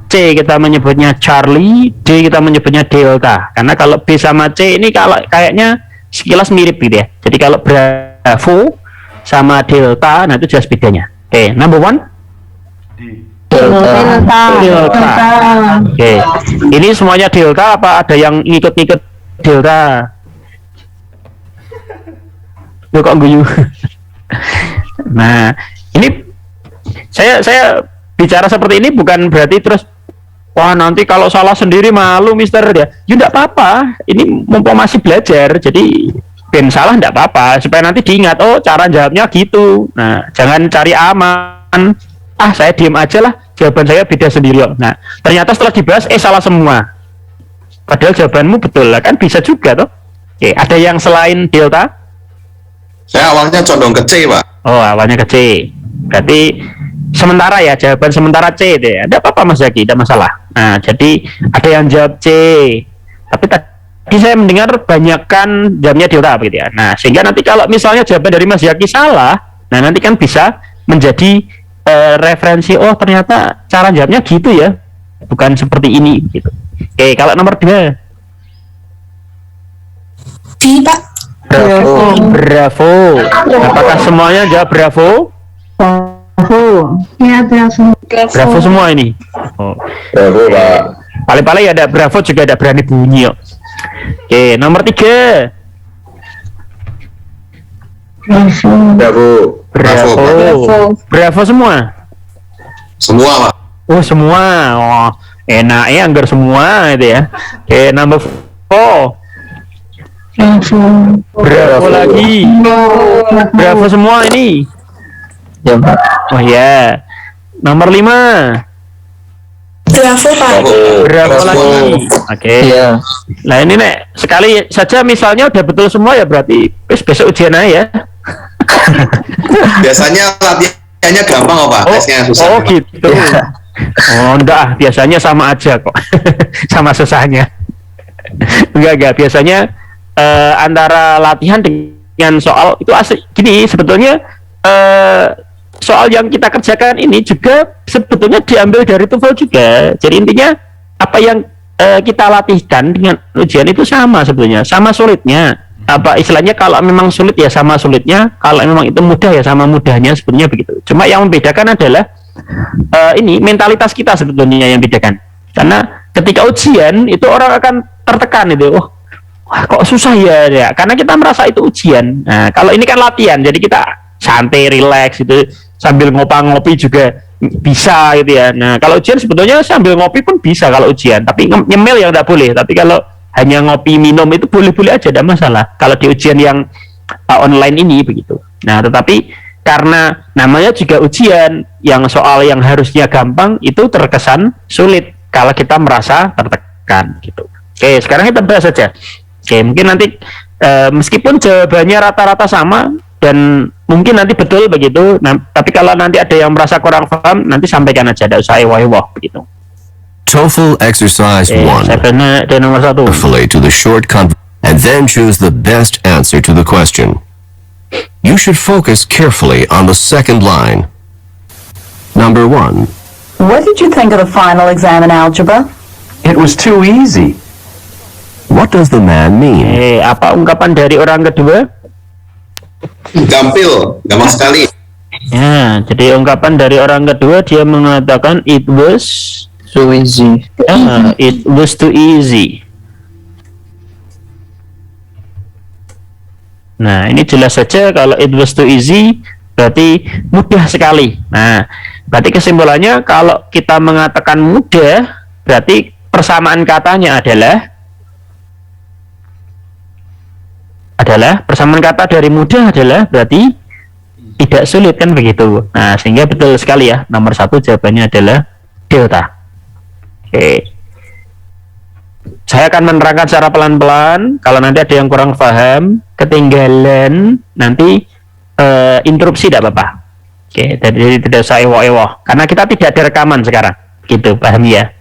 C kita menyebutnya Charlie, D kita menyebutnya delta. Karena kalau B sama C ini kalau kayaknya sekilas mirip gitu ya. Jadi kalau bravo sama delta, nah itu jelas bedanya. Oke, number 1, delta. Oke, ini semuanya delta apa ada yang ngikut-ngikut delta? Lu kok guyu? Nah, ini saya bicara seperti ini bukan berarti terus wah nanti kalau salah sendiri malu mister ya. Ya enggak apa-apa. Ini mumpung masih belajar. Jadi ben salah enggak apa-apa supaya nanti diingat oh cara jawabnya gitu. Nah, jangan cari aman. Ah, saya diem aja lah. Jawaban saya beda sendiri. Nah, ternyata setelah dibahas salah semua. Padahal jawabanmu betul lah kan bisa juga toh. Oke, ada yang selain delta? Saya awalnya condong ke C, Pak. Oh, awalnya ke C. Berarti sementara ya, jawaban sementara C deh. Ada apa-apa Mas Zaki, tidak masalah. Nah, jadi ada yang jawab C. Tapi tadi saya mendengar banyakkan jawabnya delta begitu ya. Nah, sehingga nanti kalau misalnya jawaban dari Mas Zaki salah, nah nanti kan bisa menjadi referensi oh ternyata cara jawabnya gitu ya. Bukan seperti ini gitu. Oke, kalau nomor 2. D, Pak. Bravo. Apakah semuanya jawab bravo? Bravo semua ini. Oh. Bravo, Pak. Paling-paling ada bravo juga ada berani bunyi. Oke, nomor 3. Bravo. Bravo semua. Semua, Pak. Oh, semua. Oh, enak ya anggar semua itu ya. Oke, number 4. Bravo lagi. Bravo semua ini. Ya, Pak. Oh ya. Nomor 5. Bravo, Pak. Bravo lagi. Oke. Iya. Nah ini nek sekali saja misalnya udah betul semua ya berarti besok ujian aja ya. Biasanya latihannya gampang, oh, Pak. Tesnya susah. Oh Pak. gitu. Oh enggak, biasanya sama aja kok. Sama susahnya. Enggak, biasanya antara latihan dengan soal itu asik. Gini sebetulnya soal yang kita kerjakan ini juga sebetulnya diambil dari TOEFL juga. Jadi intinya apa yang kita latihkan dengan ujian itu sama sebetulnya, sama sulitnya. Apa istilahnya kalau memang sulit ya sama sulitnya, kalau memang itu mudah ya sama mudahnya sebetulnya begitu. Cuma yang membedakan adalah ini mentalitas kita sebetulnya yang membedakan. Karena ketika ujian itu orang akan tertekan itu, oh, wah kok susah ya, karena kita merasa itu ujian. Nah, kalau ini kan latihan, jadi kita santai, relax itu sambil ngopi juga bisa gitu ya. Nah, kalau ujian sebetulnya sambil ngopi pun bisa kalau ujian, tapi nyemil yang tidak boleh. Tapi kalau hanya ngopi minum itu boleh-boleh aja, tidak masalah. Kalau di ujian yang online ini begitu. Nah, tetapi karena namanya juga ujian, yang soal yang harusnya gampang itu terkesan sulit kalau kita merasa tertekan gitu. Oke, sekarang kita bahas saja. Oke, mungkin nanti meskipun jawabannya rata-rata sama dan mungkin nanti betul begitu, tapi kalau nanti ada yang merasa kurang paham, nanti sampaikan aja, tidak usah ewah-ewah begitu. TOEFL exercise 1. Saya benar dari nomor 1. Carefully to the short and then choose the best answer to the question. You should focus carefully on the second line. Number 1. What did you think of the final exam in algebra? It was too easy. What does the man mean? Apa ungkapan dari orang kedua? Gampil, gampang sekali. Ya, jadi ungkapan dari orang kedua dia mengatakan it was So easy. it was too easy. Nah, ini jelas saja kalau it was too easy berarti mudah sekali. Nah, berarti kesimpulannya kalau kita mengatakan mudah, berarti persamaan katanya adalah persamaan kata dari mudah adalah berarti tidak sulit, kan begitu. Nah, sehingga betul sekali ya, nomor 1 jawabannya adalah delta. Oke. Saya akan menerangkan secara pelan-pelan. Kalau nanti ada yang kurang paham, ketinggalan, nanti interupsi tidak apa-apa. Oke, jadi tidak usah ewoh-ewoh karena kita tidak ada rekaman sekarang. Gitu, paham ya?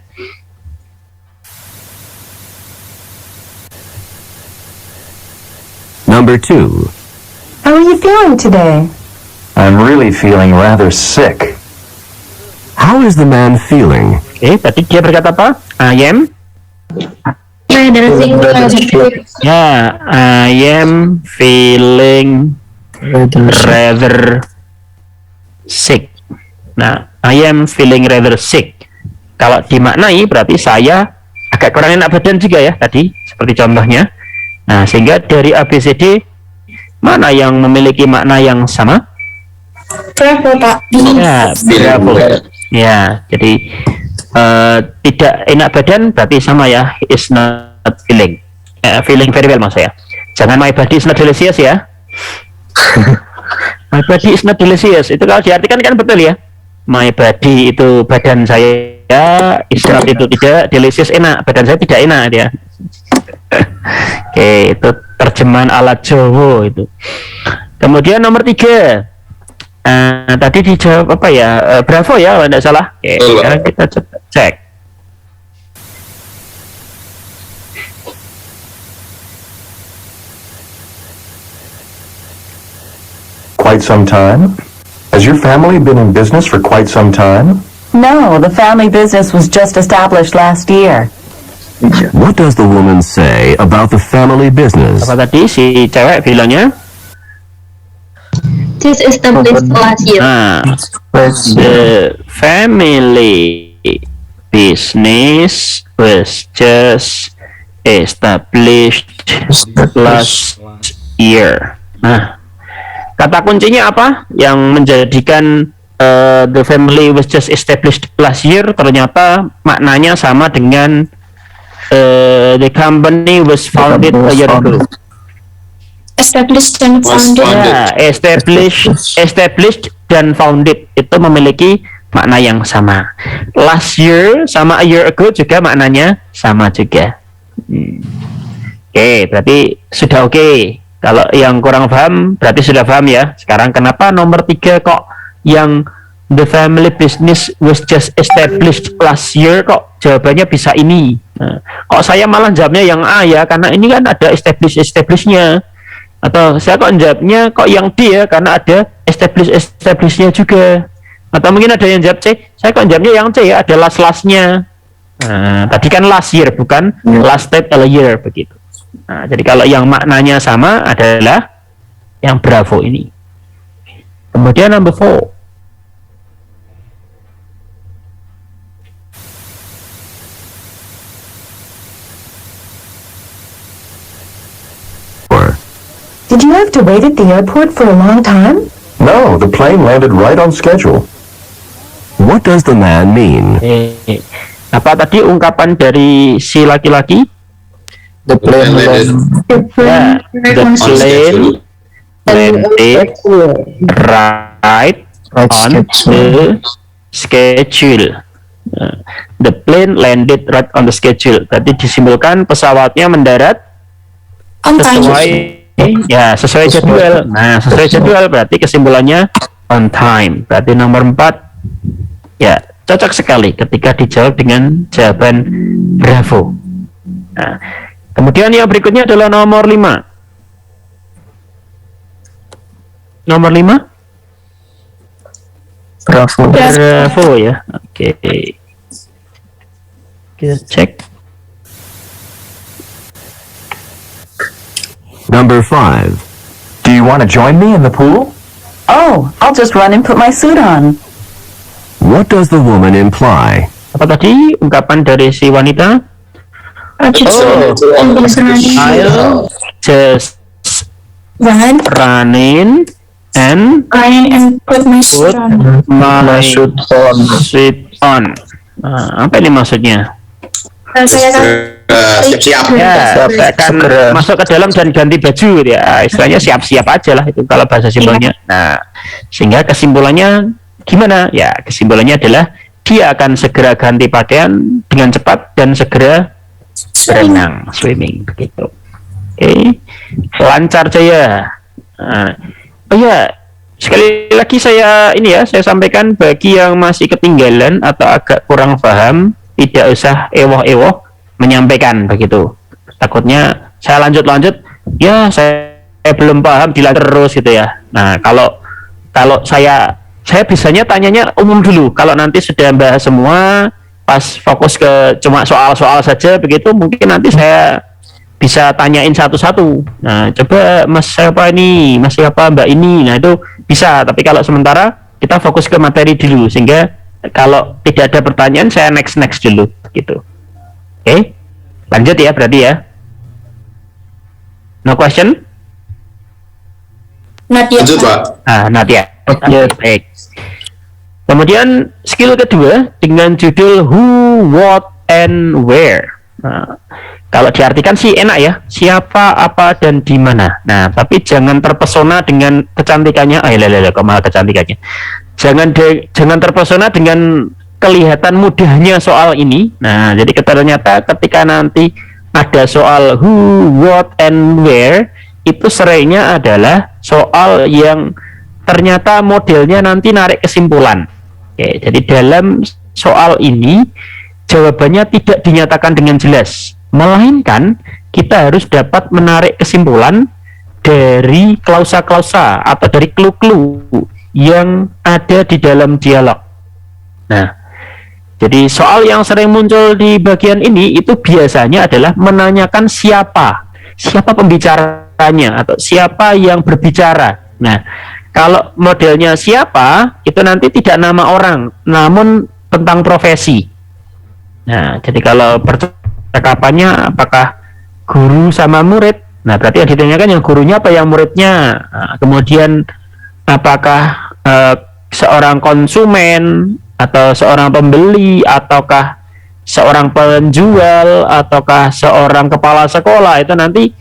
Number 2. How are you feeling today? I'm really feeling rather sick. How is the man feeling? Oke, berarti dia berkata apa? I am? Ya, I am feeling rather sick. Nah, I am feeling rather sick. Kalau dimaknai berarti saya agak kurang enak badan juga ya tadi, seperti contohnya. Nah, sehingga dari ABCD mana yang memiliki makna yang sama? Bravo, Pak. Ya, bravo. Ya, jadi tidak enak badan berarti sama ya, is not feeling. Feeling very well maksud saya. Jangan my body is not delicious ya. My body is not delicious. Itu kalau diartikan kan betul ya. My body itu badan saya, is not itu tidak, delicious enak, badan saya tidak enak dia. Oke, itu terjemahan ala Jawa itu. Kemudian nomor 3. Tadi dijawab apa ya? Bravo ya, kalau tidak salah. Oke, sekarang kita coba cek. Quite some time? Has your family been in business for quite some time? No, the family business was just established last year. What does the woman say about the family business? Apa tadi si cewek bilangnya? This is the best last year. The family business was just established last year. Nah, kata kuncinya apa yang menjadikan the family was just established last year? Ternyata maknanya sama dengan the company was founded a year ago. Established dan founded. Ya, established dan founded itu memiliki makna yang sama. Last year sama a year ago juga maknanya sama juga. Oke, berarti sudah oke. Kalau yang kurang paham berarti sudah paham ya. Sekarang kenapa nomor 3 kok yang the family business was just established last year kok jawabannya bisa ini? Nah, kok saya malah jawabnya yang A ya, karena ini kan ada establishnya. Atau saya kok jawabnya kok yang D ya, karena ada establishnya juga. Atau mungkin ada yang jawab C, saya kok jawabnya yang C ya, ada last-lastnya. Nah, tadi kan last year bukan last step a year begitu. Nah, jadi kalau yang maknanya sama adalah yang bravo ini. Kemudian number 4. Did you have to wait at the airport for a long time? No, the plane landed right on schedule. What does the man mean? Apa tadi ungkapan dari si laki-laki? The plane landed Ya, the plane landed right on the schedule. The plane landed right on the schedule. Berarti disimpulkan pesawatnya mendarat On time. sesuai jadwal. Nah, sesuai jadwal berarti kesimpulannya on time. Berarti nomor 4 ya cocok sekali ketika dijawab dengan jawaban bravo. Nah, kemudian yang berikutnya adalah nomor 5. Nomor 5 bravo ya. Oke. Kita cek. Number 5. Do you want to join me in the pool? Oh, I'll just run and put my suit on. What does the woman imply? Apa tadi ungkapan dari si wanita? I'll just I'll just run running and put my suit Put on. my Shoot on. suit on. Apa ini maksudnya? Saya akan Siap-siap. Ya, Siap, saya akan segera. masuk ke dalam dan ganti baju gitu ya. Istilahnya siap-siap aja lah itu kalau bahasa simbolnya. Nah, sehingga kesimpulannya gimana? Ya, kesimpulannya adalah dia akan segera ganti pakaian dengan cepat dan segera berenang, swimming begitu. Oke, lancar jaya. Oh ya, sekali lagi saya sampaikan bagi yang masih ketinggalan atau agak kurang paham, tidak usah ewoh-ewoh menyampaikan begitu. Takutnya saya lanjut, ya saya belum paham dilanjut terus gitu ya. Nah, kalau saya biasanya tanyanya umum dulu. Kalau nanti sudah bahas semua, pas fokus ke cuma soal-soal saja begitu, mungkin nanti saya bisa tanyain satu-satu. Nah, coba Mas siapa ini, Mas siapa Mbak ini. Nah, itu bisa. Tapi kalau sementara kita fokus ke materi dulu, sehingga kalau tidak ada pertanyaan saya next dulu gitu. Oke, lanjut ya berarti ya. No question? Not yet. Lanjut, Pak. Not yet. Baik. Kemudian skill kedua dengan judul who, what, and where. Nah, kalau diartikan sih enak ya, siapa, apa, dan di mana. Nah, tapi jangan terpesona dengan kecantikannya. Kok malah kecantikannya. Jangan terpesona dengan kelihatan mudahnya soal ini. Nah, jadi ternyata ketika nanti ada soal who, what, and where, itu seringnya adalah soal yang ternyata modelnya nanti narik kesimpulan. Oke, jadi dalam soal ini jawabannya tidak dinyatakan dengan jelas, melainkan kita harus dapat menarik kesimpulan dari klausa-klausa atau dari clue-clue yang ada di dalam dialog. Nah, jadi soal yang sering muncul di bagian ini itu biasanya adalah menanyakan siapa pembicaranya atau siapa yang berbicara. Nah, kalau modelnya siapa itu nanti tidak nama orang, namun tentang profesi. Nah, jadi kalau percakapannya apakah guru sama murid, nah berarti yang ditanyakan yang gurunya apa yang muridnya. Nah, kemudian apakah seorang konsumen atau seorang pembeli ataukah seorang penjual ataukah seorang kepala sekolah, itu nanti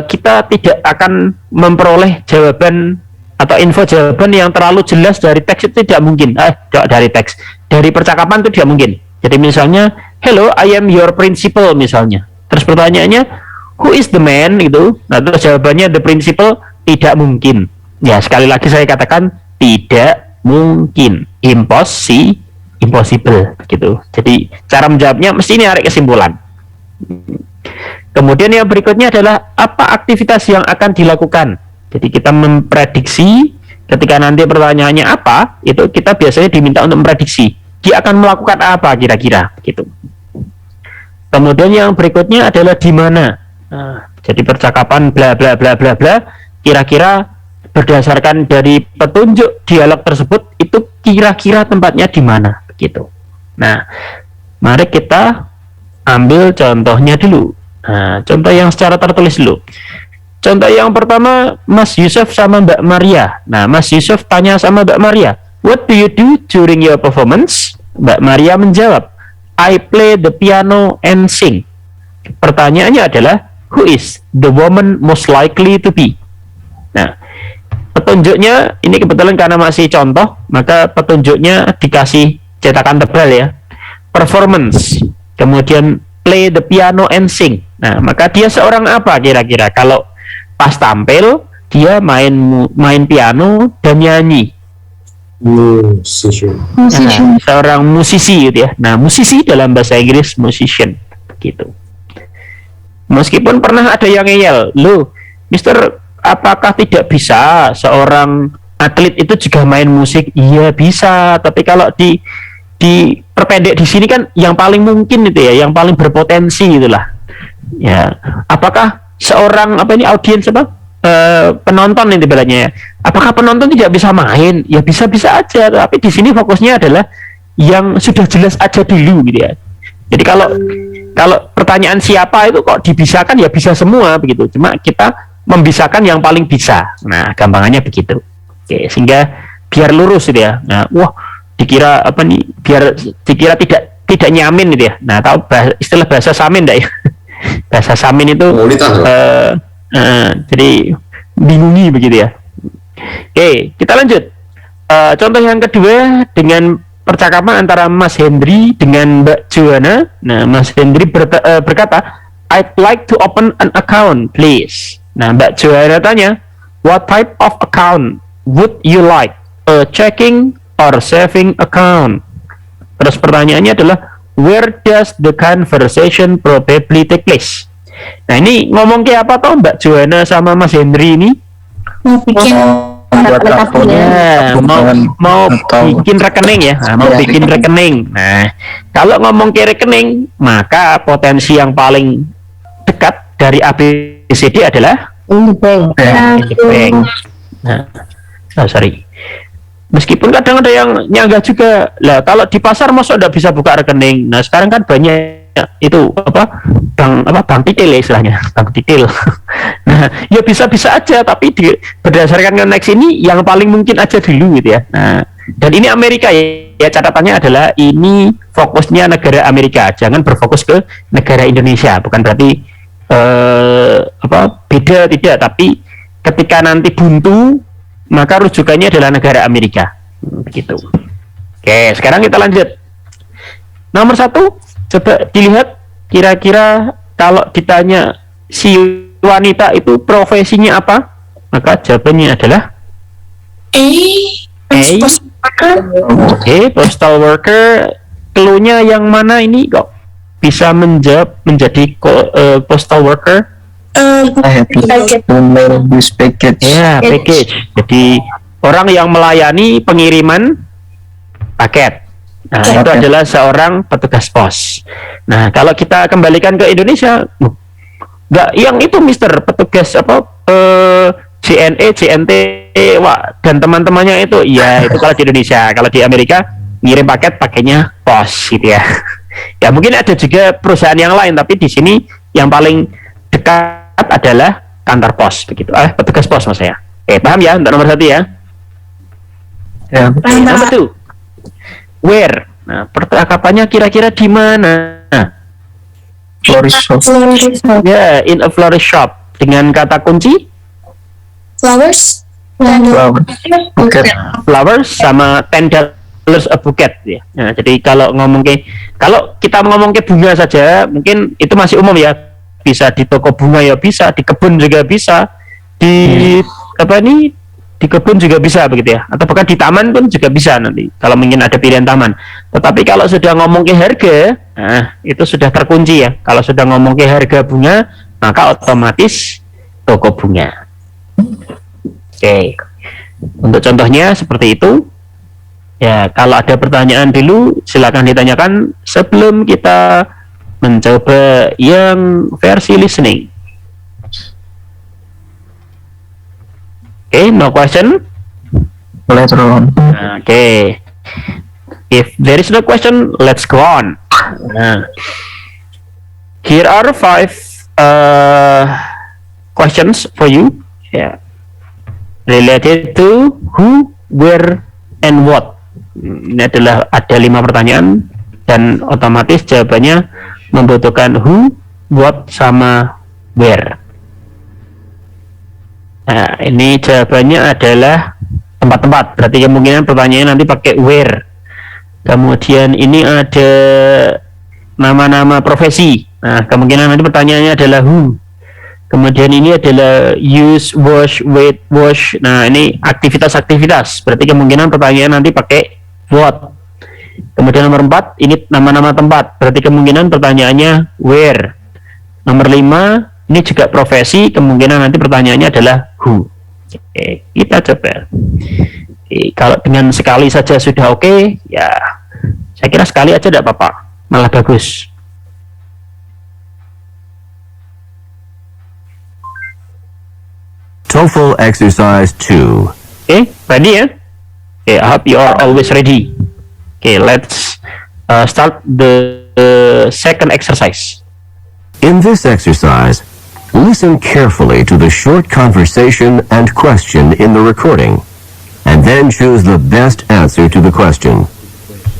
kita tidak akan memperoleh jawaban atau info jawaban yang terlalu jelas dari teks. Itu tidak mungkin. Dari percakapan itu tidak mungkin. Jadi misalnya, hello, I am your principal misalnya. Terus pertanyaannya, who is the man gitu. Nah, terus jawabannya the principal, tidak mungkin. Ya, sekali lagi saya katakan tidak mungkin. Impossible gitu. Jadi cara menjawabnya mesti narik kesimpulan. Kemudian yang berikutnya adalah apa aktivitas yang akan dilakukan. Jadi kita memprediksi ketika nanti pertanyaannya apa, itu kita biasanya diminta untuk memprediksi dia akan melakukan apa kira-kira gitu. Kemudian yang berikutnya adalah di mana. Nah, jadi percakapan bla bla bla bla bla, kira-kira berdasarkan dari petunjuk dialog tersebut itu kira-kira tempatnya di mana gitu. Nah, mari kita ambil contohnya dulu. Nah, contoh yang secara tertulis dulu. Contoh yang pertama, Mas Yusuf sama Mbak Maria. Nah, Mas Yusuf tanya sama Mbak Maria, what do you do during your performance? Mbak Maria menjawab, I play the piano and sing. Pertanyaannya adalah, who is the woman most likely to be? Nah, petunjuknya, ini kebetulan karena masih contoh, maka petunjuknya dikasih cetakan tebal ya. Performance, kemudian play the piano and sing. Nah, maka dia seorang apa kira-kira? Kalau pas tampil dia main piano dan nyanyi. Nah, seorang musisi gitu ya. Nah, musisi dalam bahasa Inggris musician gitu. Meskipun pernah ada yang ngeyel, "Loh, Mister, apakah tidak bisa seorang atlet itu juga main musik?" Iya bisa, tapi kalau di perpendek di sini kan yang paling mungkin itu ya, yang paling berpotensi itulah. Ya, apakah seorang audiens penonton ini ibaratnya ya. Apakah penonton tidak bisa main? Ya bisa-bisa aja, tapi di sini fokusnya adalah yang sudah jelas aja dulu gitu ya. Jadi kalau pertanyaan siapa itu kok dibisakan ya bisa semua begitu. Cuma kita membisakan yang paling bisa. Nah, gampangannya begitu. Oke, sehingga biar lurus gitu ya. Nah, wah, dikira apa nih? Biar dikira tidak nyamin gitu ya. Nah, tahu istilah bahasa samin enggak ya? Bahasa samin itu jadi bingungi begitu ya. Oke, kita lanjut. Contoh yang kedua dengan percakapan antara Mas Hendri dengan Mbak Joanna. Nah, Mas Hendri berkata, I'd like to open an account, please. Nah, Mbak Joanna tanya, what type of account would you like? A checking or saving account? Terus pertanyaannya adalah, where does the conversation probably take place? Nah, ini ngomong kayak apa toh Mbak Joanna sama Mas Hendri ini? Mau bikin Ya, mau bikin rekening ya, mau bikin rekening. Nah, kalau ngomong ke rekening, maka potensi yang paling dekat dari ABCD adalah bank. bank. Nah, sorry. Meskipun kadang ada yang nyanggah juga, lah kalau di pasar masuk udah bisa buka rekening. Nah, sekarang kan banyak itu bank titil ya istilahnya, bank titil. Nah, ya bisa aja, tapi berdasarkan konteks ini yang paling mungkin aja dulu gitu ya. Nah, dan ini Amerika ya, catatannya adalah ini fokusnya negara Amerika, jangan berfokus ke negara Indonesia. Bukan berarti beda, tidak, tapi ketika nanti buntu maka rujukannya adalah negara Amerika. Begitu. Oke, sekarang kita lanjut. Nomor 1, coba dilihat kira-kira kalau ditanya si wanita itu profesinya apa, maka jawabannya adalah postal worker. Cluenya yang mana ini kok bisa menjawab menjadi postal worker? Package. Ya, package. Jadi orang yang melayani pengiriman paket. Nah, itu adalah seorang petugas pos. Nah, kalau kita kembalikan ke Indonesia, enggak, yang itu Mister petugas JNE, JNT, dan teman-temannya itu, ya itu kalau di Indonesia. Kalau di Amerika ngirim paket pakainya pos gitu ya. Ya mungkin ada juga perusahaan yang lain, tapi di sini yang paling dekat adalah kantor pos begitu. Petugas pos mas saya. Paham ya untuk nomor 1 ya? Ya. Nomor 2. Where? Nah, percakapannya kira-kira di mana? Florist shop. Ya, in a florist shop dengan kata kunci flowers. Flower. Buket. flowers sama $10 a bouquet ya. Nah, jadi kalau kita ngomong ke bunga saja, mungkin itu masih umum ya. Bisa di toko bunga ya bisa, di kebun juga bisa, di di kebun juga bisa begitu ya, atau bahkan di taman pun juga bisa nanti kalau mungkin ada pilihan taman. Tetapi kalau sudah ngomong ke harga, nah itu sudah terkunci ya. Kalau sudah ngomong ke harga bunga, maka otomatis toko bunga. Oke. Untuk contohnya seperti itu. Ya, kalau ada pertanyaan dulu silakan ditanyakan sebelum kita mencoba yang versi listening. Okay, no question? Later on. Okay. If there is no question, let's go on. Here are 5 questions for you. Yeah. Related to who, where, and what. Ini adalah ada 5 pertanyaan dan otomatis jawabannya membutuhkan who, what, sama where. Nah, ini jawabannya adalah tempat-tempat. Berarti kemungkinan pertanyaannya nanti pakai where. Kemudian ini ada nama-nama profesi. Nah, kemungkinan nanti pertanyaannya adalah who. Kemudian ini adalah use, wash, wait, wash. Nah, ini aktivitas-aktivitas. Berarti kemungkinan pertanyaan nanti pakai what. Kemudian nomor 4, ini nama-nama tempat. Berarti kemungkinan pertanyaannya where. Nomor 5, ini juga profesi, kemungkinan nanti pertanyaannya adalah who. Oke, kita coba. Oke, kalau dengan sekali saja sudah oke, ya saya kira sekali aja tidak apa-apa, malah bagus. TOEFL exercise 2. Oke, ready ya? Oke, I hope you are always ready. Oke, let's start the second exercise. In this exercise, listen carefully to the short conversation and question in the recording, and then choose the best answer to the question.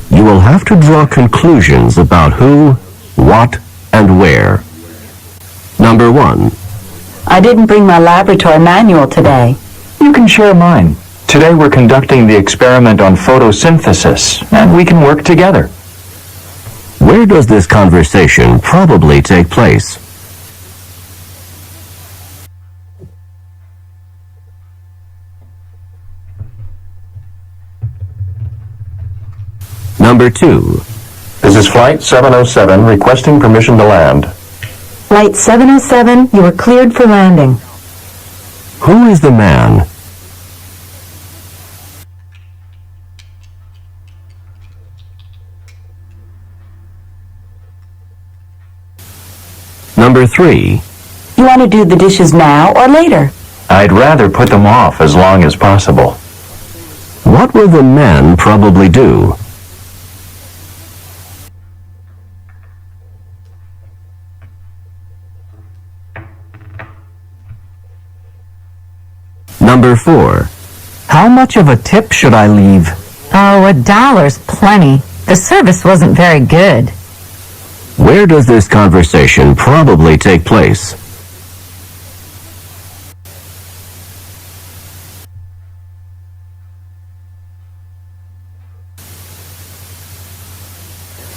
You will have to draw conclusions about who, what, and where. Number 1. I didn't bring my laboratory manual today. You can share mine. Today we're conducting the experiment on photosynthesis, and we can work together. Where does this conversation probably take place? Number 2. This is Flight 707 requesting permission to land. Flight 707, you are cleared for landing. Who is the man? Number 3. You want to do the dishes now or later? I'd rather put them off as long as possible. What will the men probably do? Number 4. How much of a tip should I leave? Oh, $1's plenty. The service wasn't very good. Where does this conversation probably take place?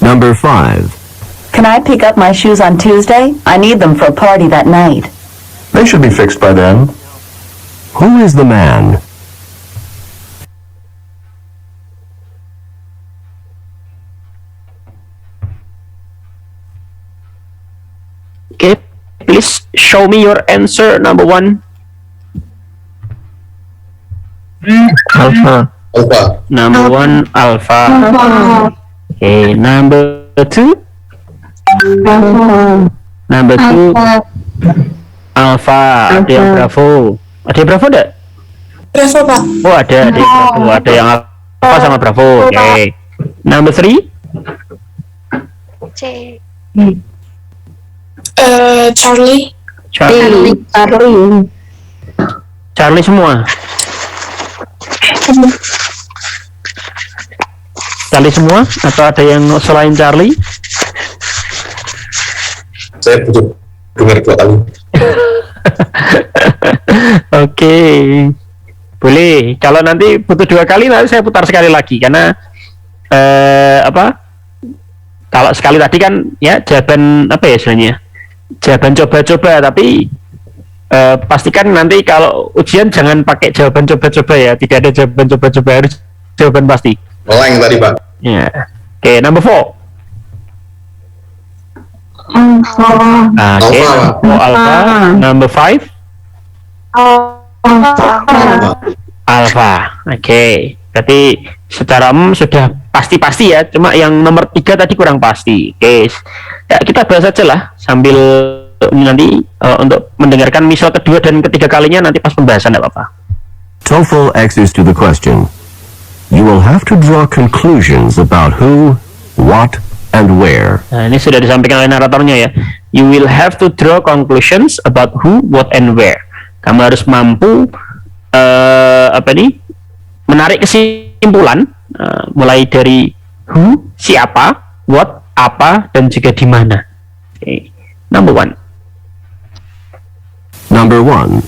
Number 5. Can I pick up my shoes on Tuesday? I need them for a party that night. They should be fixed by then. Who is the man? Okay, please show me your answer, number 1. Alpha. Alpha. Number 1, alpha. Okay, number 2. Number 2, alpha. Ada yang bravo. Ada yang bravo enggak? Bravo, Pak. Oh, ada yang bravo. Ada yang alpha sama bravo. Oke. Okay. Number 3. Charlie. Charlie semua. Charlie semua atau ada yang selain Charlie? Saya butuh dengar 2 kali. Oke. Boleh. Kalau nanti butuh 2 kali nanti saya putar sekali lagi karena kalau sekali tadi kan ya jawaban apa ya sebenarnya? Jawaban coba-coba, tapi pastikan nanti kalau ujian jangan pakai jawaban coba-coba ya. Tidak ada jawaban coba-coba, harus jawaban pasti. Meleng tadi, Pak. Ya. Oke, number 4. Oke, alpha. Number 5. Alpha. Oke. Berarti secara sudah pasti-pasti ya. Cuma yang nomor 3 tadi kurang pasti. Oke. Ya, kita bahas aja lah sambil nanti untuk mendengarkan misal kedua dan ketiga kalinya nanti pas pembahasan, enggak apa-apa. TOEFL answers to the question. You will have to draw conclusions about who, what, and where. Nah, ini sudah disampaikan oleh naratornya ya. You will have to draw conclusions about who, what, and where. Kamu harus mampu menarik kesimpulan mulai dari who, siapa, what, apa, dan juga di mana. Okay. Number 1. Number 1.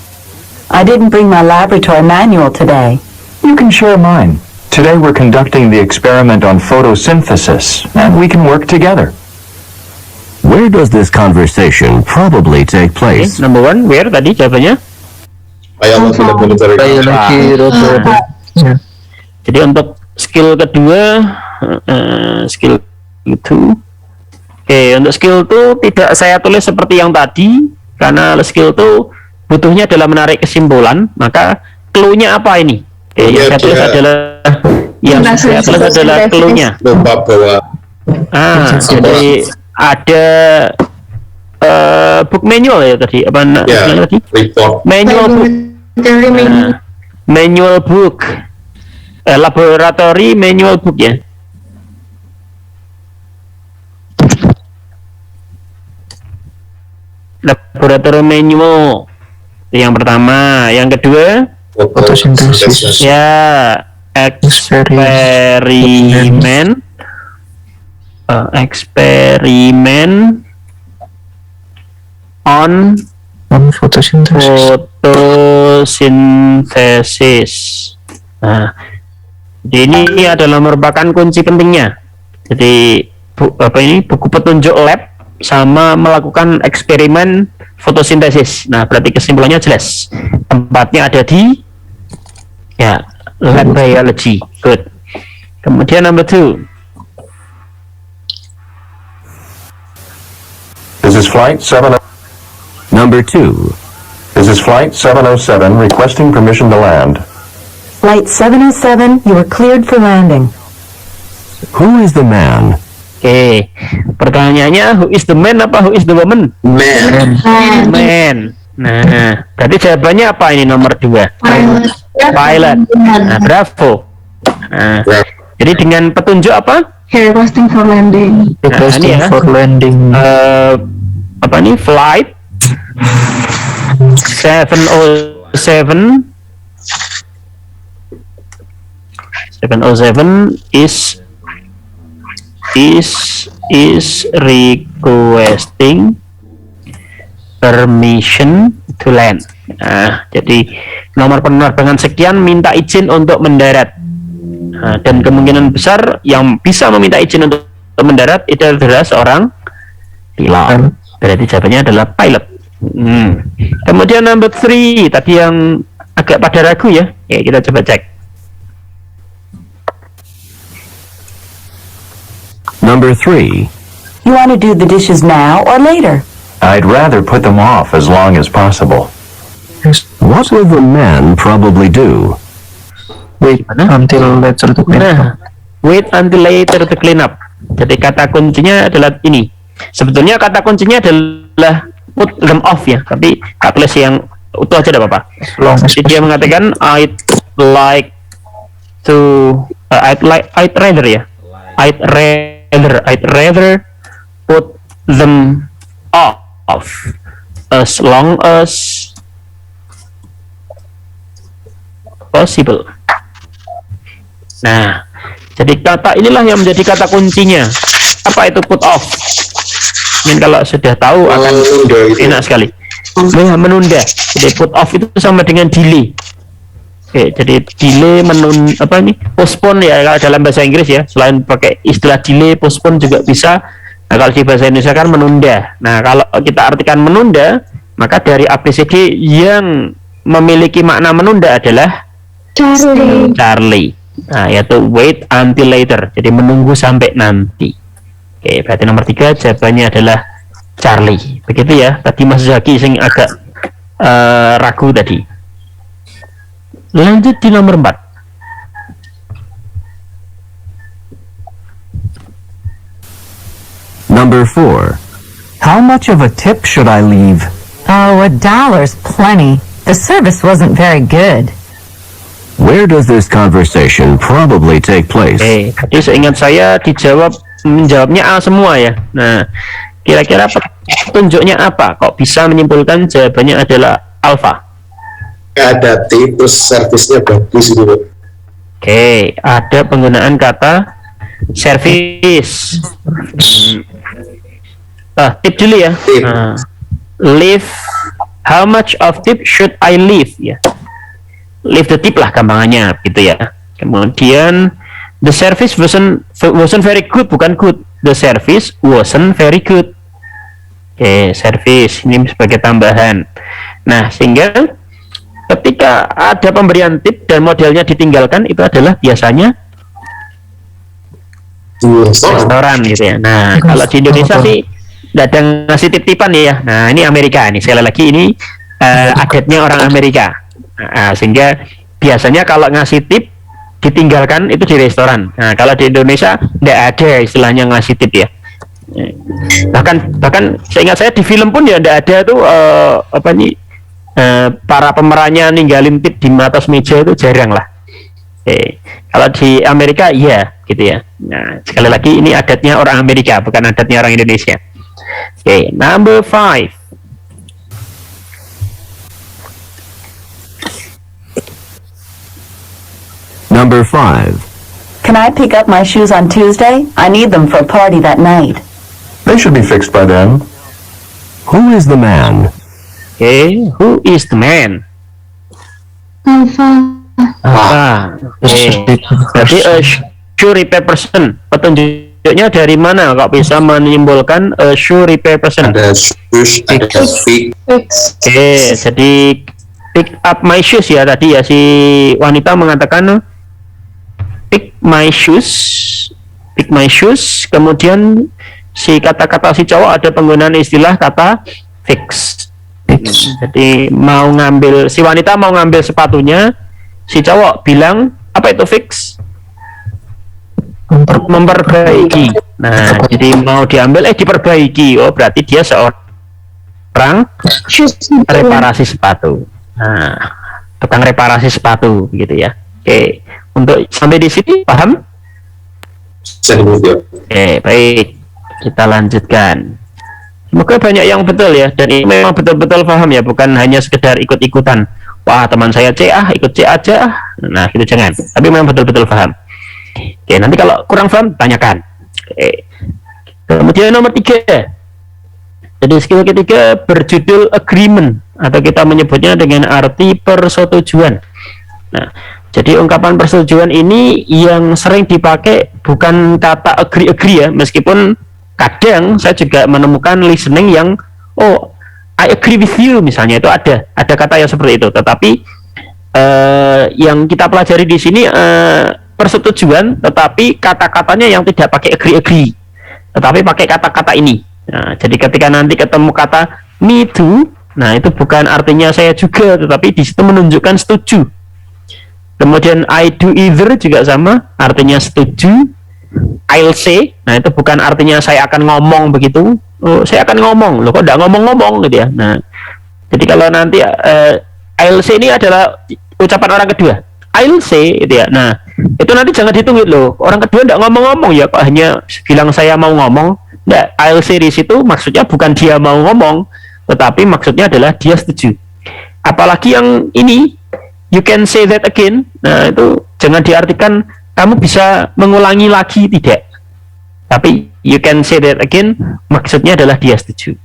I didn't bring my laboratory manual today. You can share mine. Today we're conducting the experiment on photosynthesis, and we can work together. Where does this conversation probably take Okay. place? Number 1, where tadi jawabannya? Biology. Jadi untuk skill kedua, skill 2. Oke, untuk skill 2 tidak saya tulis seperti yang tadi karena skill 2 butuhnya adalah menarik kesimpulan. Maka clue-nya apa ini? Oke, yang saya tulis adalah clue-nya. Lupa bawa Jadi ada book manual ya tadi apa ya, tadi? report. Manual book. Manual book. Laboratory manual book ya. Laboratory manual yang pertama, yang kedua Fotosintesis. Ya, eksperimen on Fotosintesis. fotosintesis. Nah, jadi ini adalah merupakan kunci pentingnya. Jadi buku petunjuk lab sama melakukan eksperimen fotosintesis. Nah, berarti kesimpulannya jelas. Tempatnya ada di lab biology. Good. Kemudian number 2. This is flight 7. Number 2. This is flight 707 requesting permission to land. Flight 707, you are cleared for landing. Who is the man? Oke, pertanyaannya who is the man apa who is the woman? Man. Man. Nah, berarti jawabannya apa ini nomor 2? Pilot. Nah, bravo. Nah, jadi dengan petunjuk apa? Requesting for landing. Requesting ini ya. for landing. Apa nih? Flight 707 is requesting permission to land. Nah, jadi nomor penerbangan sekian minta izin untuk mendarat. Nah, dan kemungkinan besar yang bisa meminta izin untuk mendarat itu adalah seorang pilot. Berarti jawabannya adalah pilot. Kemudian number 3 tadi yang agak pada ragu ya. Ya, kita coba cek. Number 3. You want to do the dishes now or later? I'd rather put them off as long as possible. What will the man probably do? Wait until later to clean up. Nah, wait until later to clean up. Jadi kata kuncinya adalah ini. Sebetulnya kata kuncinya adalah put them off ya, tapi tak tulis yang utuh aja, tidak apa-apa. Jadi dia mengatakan I'd rather put them off as long as possible. Nah, jadi kata inilah yang menjadi kata kuncinya. Apa itu put off? Mungkin kalau sudah tahu akan enak sekali. Menunda. Jadi put off itu sama dengan delay. Oke, jadi delay postpone ya kalau dalam bahasa Inggris ya. Selain pakai istilah delay, postpone juga bisa. Nah, kalau di bahasa Indonesia kan menunda. Nah, kalau kita artikan menunda, maka dari ABCD yang memiliki makna menunda adalah Charlie. Nah, yaitu wait until later. Jadi menunggu sampai nanti. Oke, berarti nomor 3 jawabannya adalah Charlie. Begitu ya. Tadi Mas Zaki sing agak ragu tadi. Lanjut di nomor 4. Number 4. How much of a tip should I leave? Oh, $1's plenty. The service wasn't very good. Where does this conversation probably take place? Tadi seingat saya menjawabnya A semua ya. Nah, kira-kira petunjuknya apa? Kok bisa menyimpulkan jawabannya adalah alfa? Ada tip terus servisnya bagus itu. Oke, ada penggunaan kata service. Tip dulu ya. Leave. How much of tip should I leave? Ya. Leave the tip lah gampangannya gitu ya. Kemudian the service wasn't very good, bukan good. The service wasn't very good. Oke, service ini sebagai tambahan. Nah, sehingga ketika ada pemberian tip dan modelnya ditinggalkan, itu adalah biasanya restoran gitu ya. Nah, kalau di Indonesia sih tidak ada ngasih tip-tipan ya. Nah, ini Amerika nih. Sekali lagi ini adatnya orang Amerika. Nah, sehingga biasanya kalau ngasih tip ditinggalkan itu di restoran. Nah, kalau di Indonesia tidak ada istilahnya ngasih tip ya. Bahkan seingat saya di film pun ya tidak ada tuh para pemerannya ninggalin tip di atas meja, itu jarang lah. Kalau di Amerika iya gitu ya. Nah, sekali lagi ini adatnya orang Amerika, bukan adatnya orang Indonesia. Number 5. Number 5. Can I pick up my shoes on Tuesday? I need them for a party that night. They should be fixed by then. Who is the man? Oke, who is the man? Alpha. Berarti a shoe repair person. Petunjuknya dari mana kok bisa menyimpulkan a shoe repair person? Ada shoes, ada fix. Oke, jadi pick up my shoes ya tadi ya, si wanita mengatakan pick my shoes, kemudian si kata-kata si cowok ada penggunaan istilah kata fix. Jadi mau ngambil, si wanita mau ngambil sepatunya, si cowok bilang apa itu fix? Memperbaiki. Nah, jadi mau diambil diperbaiki. Oh, berarti dia seorang reparasi sepatu. Nah, tukang reparasi sepatu gitu ya. Oke, untuk sampai di sini paham? Oke, baik. Kita lanjutkan. Semoga banyak yang betul ya, dan ini memang betul-betul paham ya, bukan hanya sekedar ikut-ikutan. Wah, teman saya C ikut C aja. Nah, gitu jangan. Tapi memang betul-betul paham. Oke, nanti kalau kurang paham tanyakan. Oke. Kemudian nomor 3. Jadi skill ketiga berjudul agreement, atau kita menyebutnya dengan arti persetujuan. Nah, jadi ungkapan persetujuan ini yang sering dipakai bukan kata agree ya, meskipun kadang saya juga menemukan listening yang I agree with you misalnya, itu ada kata yang seperti itu. Tetapi yang kita pelajari di sini persetujuan, tetapi kata-katanya yang tidak pakai agree, tetapi pakai kata-kata ini. Nah, jadi ketika nanti ketemu kata me too, nah itu bukan artinya saya juga, tetapi di situ menunjukkan setuju. Kemudian I do either juga sama, artinya setuju. I'll say, nah itu bukan artinya saya akan ngomong begitu. Oh, saya akan ngomong, loh kok enggak ngomong-ngomong gitu ya. Nah, jadi kalau nanti I'll say ini adalah ucapan orang kedua. I'll say gitu ya. Nah, itu nanti jangan ditunggu loh. Orang kedua enggak ngomong-ngomong ya, kok hanya bilang saya mau ngomong. Enggak, I'll say di situ maksudnya bukan dia mau ngomong, tetapi maksudnya adalah dia setuju. Apalagi yang ini, you can say that again. Nah, itu jangan diartikan kamu bisa mengulangi lagi, tidak. Tapi you can say that again maksudnya adalah dia setuju.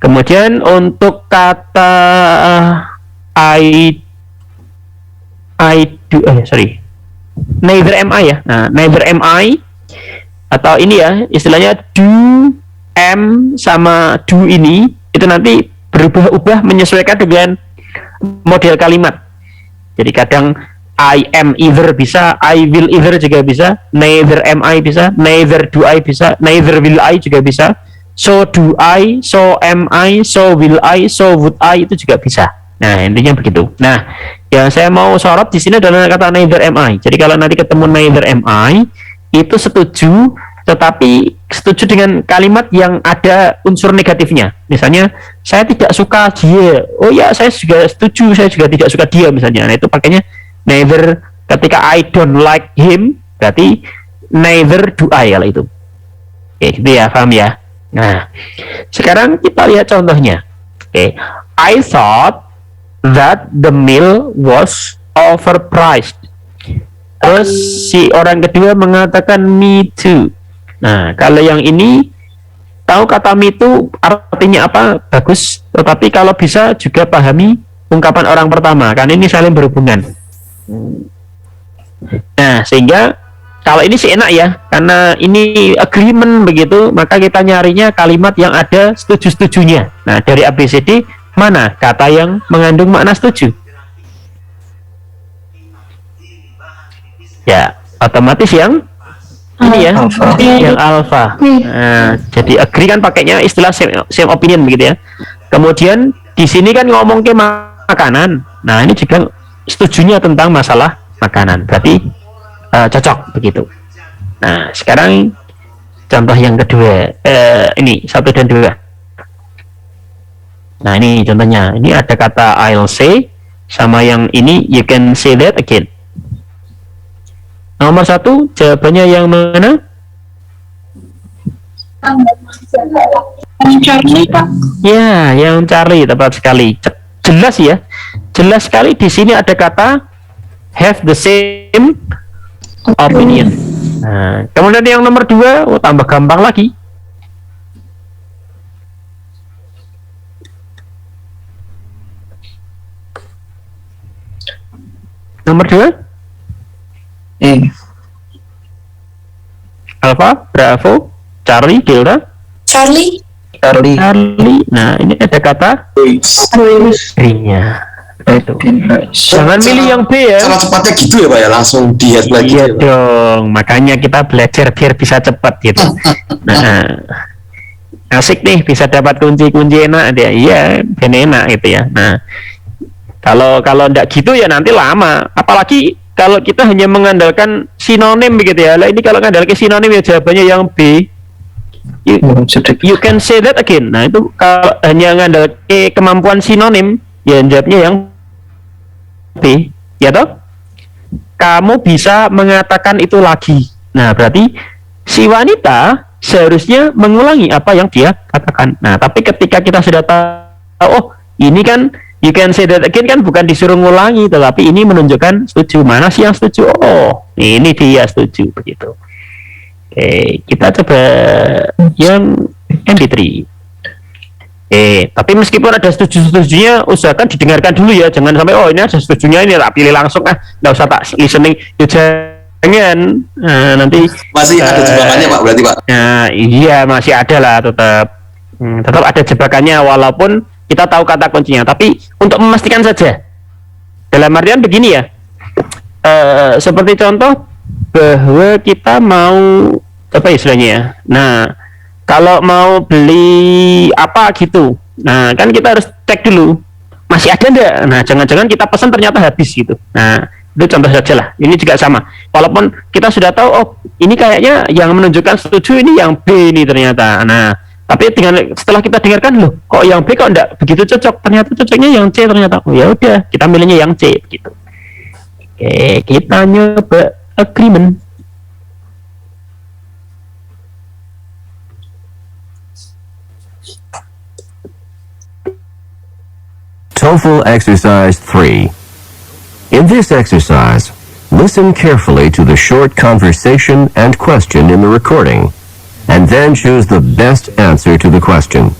Kemudian untuk kata neither am I ya. Nah, neither am I, atau ini ya istilahnya do, am sama do ini itu nanti berubah-ubah menyesuaikan dengan model kalimat. Jadi kadang I am either bisa, I will either juga bisa, neither am I bisa, neither do I bisa, neither will I juga bisa, so do I, so am I, so will I, so would I, itu juga bisa. Nah, intinya begitu. Nah, yang saya mau sorot di sini adalah kata neither am I. Jadi kalau nanti ketemu neither am I, itu setuju, tetapi setuju dengan kalimat yang ada unsur negatifnya. Misalnya, saya tidak suka dia. Oh ya, saya juga setuju, saya juga tidak suka dia misalnya. Nah, itu pakainya neither. Ketika I don't like him, berarti neither do I kalau itu. Oke, gitu ya, paham ya? Nah, sekarang kita lihat contohnya. Oke, I thought that the meal was overpriced. Terus si orang kedua mengatakan me too. Nah, kalau yang ini tahu kata me too artinya apa? Bagus. Tetapi kalau bisa juga pahami ungkapan orang pertama, kan ini saling berhubungan. Nah, sehingga kalau ini sih enak ya, karena ini agreement begitu, maka kita nyarinya kalimat yang ada setuju-setujunya. Nah, dari ABCD mana kata yang mengandung makna setuju? Ya, otomatis yang ini ya, yang alpha. Nah, jadi agree kan pakainya istilah same opinion begitu ya. Kemudian di sini kan ngomong ke makanan. Nah, ini juga setujunya tentang masalah makanan. Berarti cocok begitu. Nah, sekarang contoh yang kedua, ini 1 dan 2. Nah, ini contohnya. Ini ada kata I'll say sama yang ini you can say that again. Nomor 1 jawabannya yang mana? Charlie, Pak. Ya, yang Charlie, tepat sekali. Jelas ya. Jelas sekali di sini ada kata have the same Opinion. Nah, kemudian yang nomor 2, tambah gampang lagi. Nomor 2, Alpha, Bravo, Charlie, Delta, Charlie. Charlie. Nah, ini ada kata B-nya. Itu. Jangan milih yang B ya. Cara cepatnya gitu ya Pak ya, langsung di-head lagi. Iya ya, Pak? dong, makanya kita belajar biar bisa cepat gitu. Nah, asik nih, bisa dapat kunci-kunci enak dia. Iya, ben enak gitu ya. Nah, kalau enggak gitu ya nanti lama. Apalagi kalau kita hanya mengandalkan sinonim begitu ya. Lah ini kalau mengandalkan sinonim ya jawabannya yang B. You can say that again. Nah, itu kalau hanya mengandalkan kemampuan sinonim, ya jawabnya yang B, ya toh? Kamu bisa mengatakan itu lagi. Nah, berarti si wanita seharusnya mengulangi apa yang dia katakan. Nah, tapi ketika kita sudah tahu, oh, ini kan you can say that again kan bukan disuruh ngulangi, tetapi ini menunjukkan setuju. Mana sih yang setuju? Oh, ini dia setuju begitu. Oke, kita coba yang MP3. Tapi meskipun ada setuju-setujunya, usahakan didengarkan dulu ya. Jangan sampai, oh ini ada setujunya, ini tak pilih langsung. Nggak usah tak listening. Ya jangan. Nanti Masih ada jebakannya Pak, berarti Pak? Nah, iya, masih ada lah tetap. Tetap ada jebakannya, walaupun kita tahu kata kuncinya. Tapi untuk memastikan saja, dalam artian begini ya. Seperti contoh, bahwa kita mau, apa istilahnya ya. Nah, kalau mau beli apa gitu, nah kan kita harus cek dulu masih ada enggak. Nah, jangan-jangan kita pesan ternyata habis gitu. Nah, itu contoh saja lah. Ini juga sama. Walaupun kita sudah tahu, oh ini kayaknya yang menunjukkan setuju ini yang B ini ternyata. Nah, tapi setelah kita dengarkan, loh kok yang B kok enggak begitu cocok, ternyata cocoknya yang C ternyata. Oh ya udah, kita milihnya yang C gitu. Oke, kita nyoba agreement. TOEFL Exercise 3. In this exercise, listen carefully to the short conversation and question in the recording, and then choose the best answer to the question.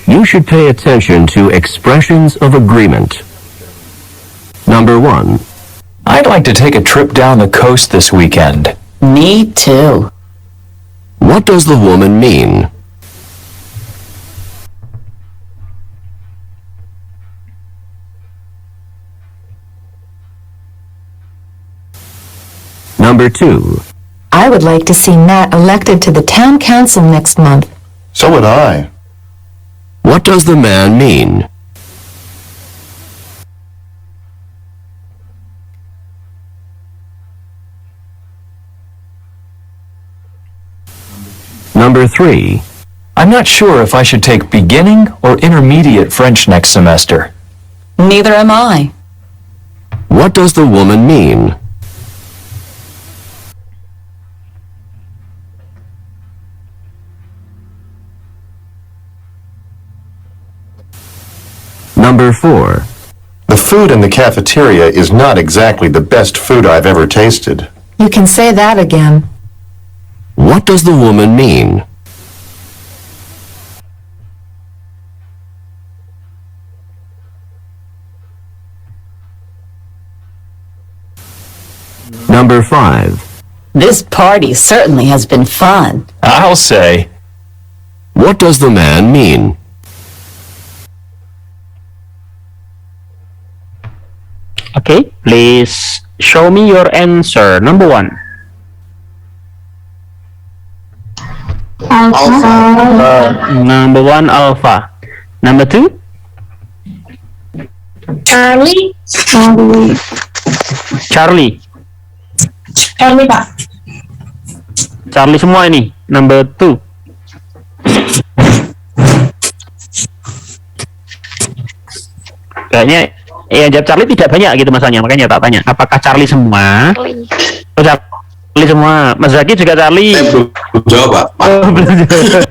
You should pay attention to expressions of agreement. Number 1. I'd like to take a trip down the coast this weekend. Me too. What does the woman mean? Number 2. I would like to see Matt elected to the town council next month. So would I. What does the man mean? Number 3. I'm not sure if I should take beginning or intermediate French next semester. Neither am I. What does the woman mean? Number 4. The food in the cafeteria is not exactly the best food I've ever tasted. You can say that again. What does the woman mean? Number 5. This party certainly has been fun. I'll say. What does the man mean? Okay, please show me your answer. Number 1. Number 1, Alpha. Number 2? Charlie. Charlie. Charlie Pak. Charlie semua ini. Number 2. Kayaknya yang jawab Charlie tidak banyak gitu masanya, makanya tak tanya. Apakah Charlie semua? Oh, Charlie semua. Mas Zaki juga Charlie. Saya belum jawab Pak. Oh, belum jawab.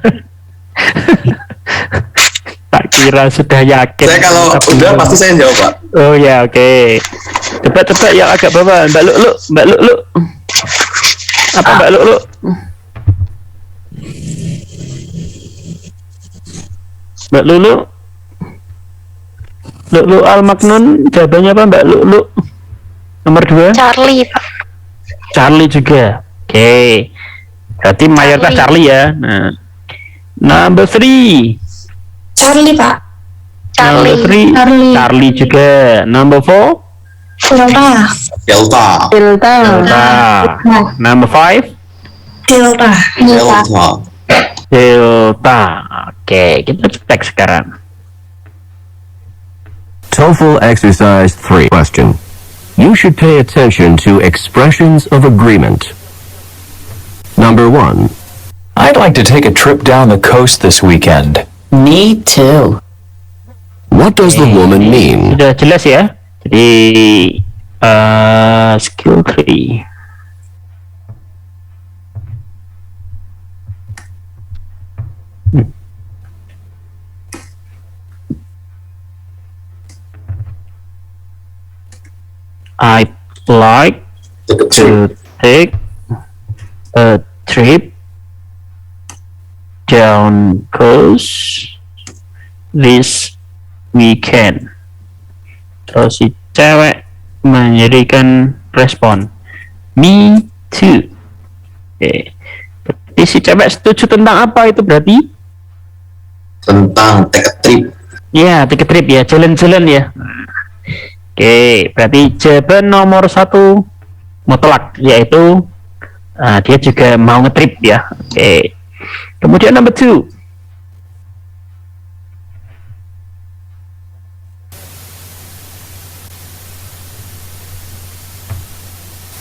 Tak kira sudah yakin. Saya kalau udah pasti saya jawab Pak. Oh ya, oke. Cepat yang agak bawah. Mbak Lu. Apa Mbak Lulu? Mbak Lulu? Lulu Al-Maknun, jawabannya apa Mbak Lulu? Nomor 2? Charlie, Pak. Charlie juga. Oke. Berarti mayoritas Charlie ya. Nah. Number 3. Charlie, Pak. Number 3. Charlie juga. Number 4. Delta. Delta. Number 5. Delta. Delta. Oke, kita cek sekarang. TOEFL exercise 3 question. You should pay attention to expressions of agreement. Number 1. I'd like to take a trip down the coast this weekend. Me too. What does the woman mean? Sudah jelas ya. Jadi skill 3. I'd like to take a trip down coast this weekend. Terus si cewek menjadikan respon me too. Oke. Berarti si cewek setuju tentang apa itu berarti? Tentang take a trip. Ya, take a trip ya, jalan-jalan ya. Oke, berarti jawaban nomor 1 mutlak, yaitu dia juga mau ngetrip ya. Oke. Kemudian number 2.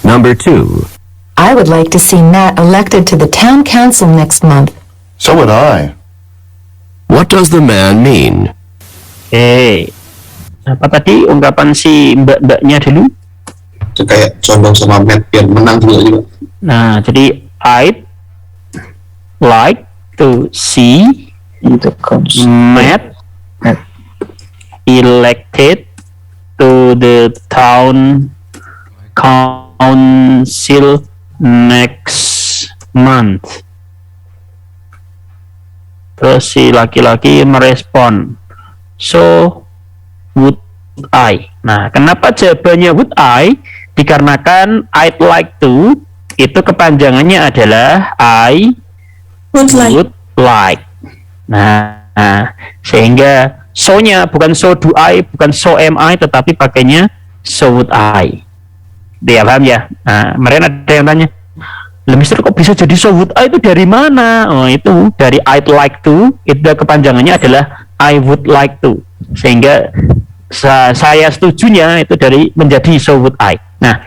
Number 2. I would like to see Matt elected to the town council next month. So would I. What does the man mean? Oke. Apa tadi ungkapan si mbak-mbaknya dulu? Itu kayak condong sama Matt biar menang dulu juga. Nah, jadi I'd like to see Matt elected to the town council next month. Terus si laki-laki merespon, so would I. Nah, kenapa jawabannya would I? Dikarenakan I'd like to itu kepanjangannya adalah I would like. Nah, sehingga so-nya bukan so do I, bukan so am I, tetapi pakainya so would I. Dia paham ya? Nah, kemarin ada yang tanya, lah Mister kok bisa jadi so would I itu dari mana? Oh, itu dari I'd like to, itu kepanjangannya adalah I would like to. Sehingga saya setujunya itu dari menjadi so would I. Nah,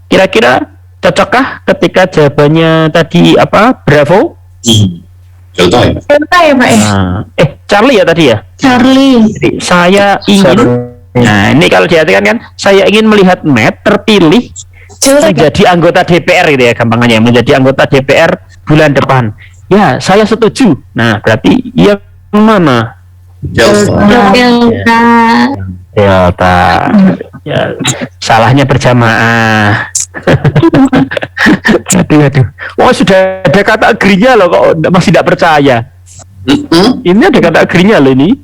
kira-kira cocokkah ketika jawabannya tadi apa? Bravo? Delta ya? Delta ya, Pak ya? Nah, Charlie ya tadi ya? Charlie. Jadi, saya ingin nah, ini kalau diartikan kan saya ingin melihat Matt terpilih menjadi anggota DPR gitu ya, gampangannya menjadi anggota DPR bulan depan. Ya, saya setuju. Nah, berarti yang mana? Delta. Delta. Ya, salahnya berjamaah. Aduh. Oh, sudah ada kata agree-nya loh, kok masih tidak percaya. Ini ada kata agree-nya loh ini.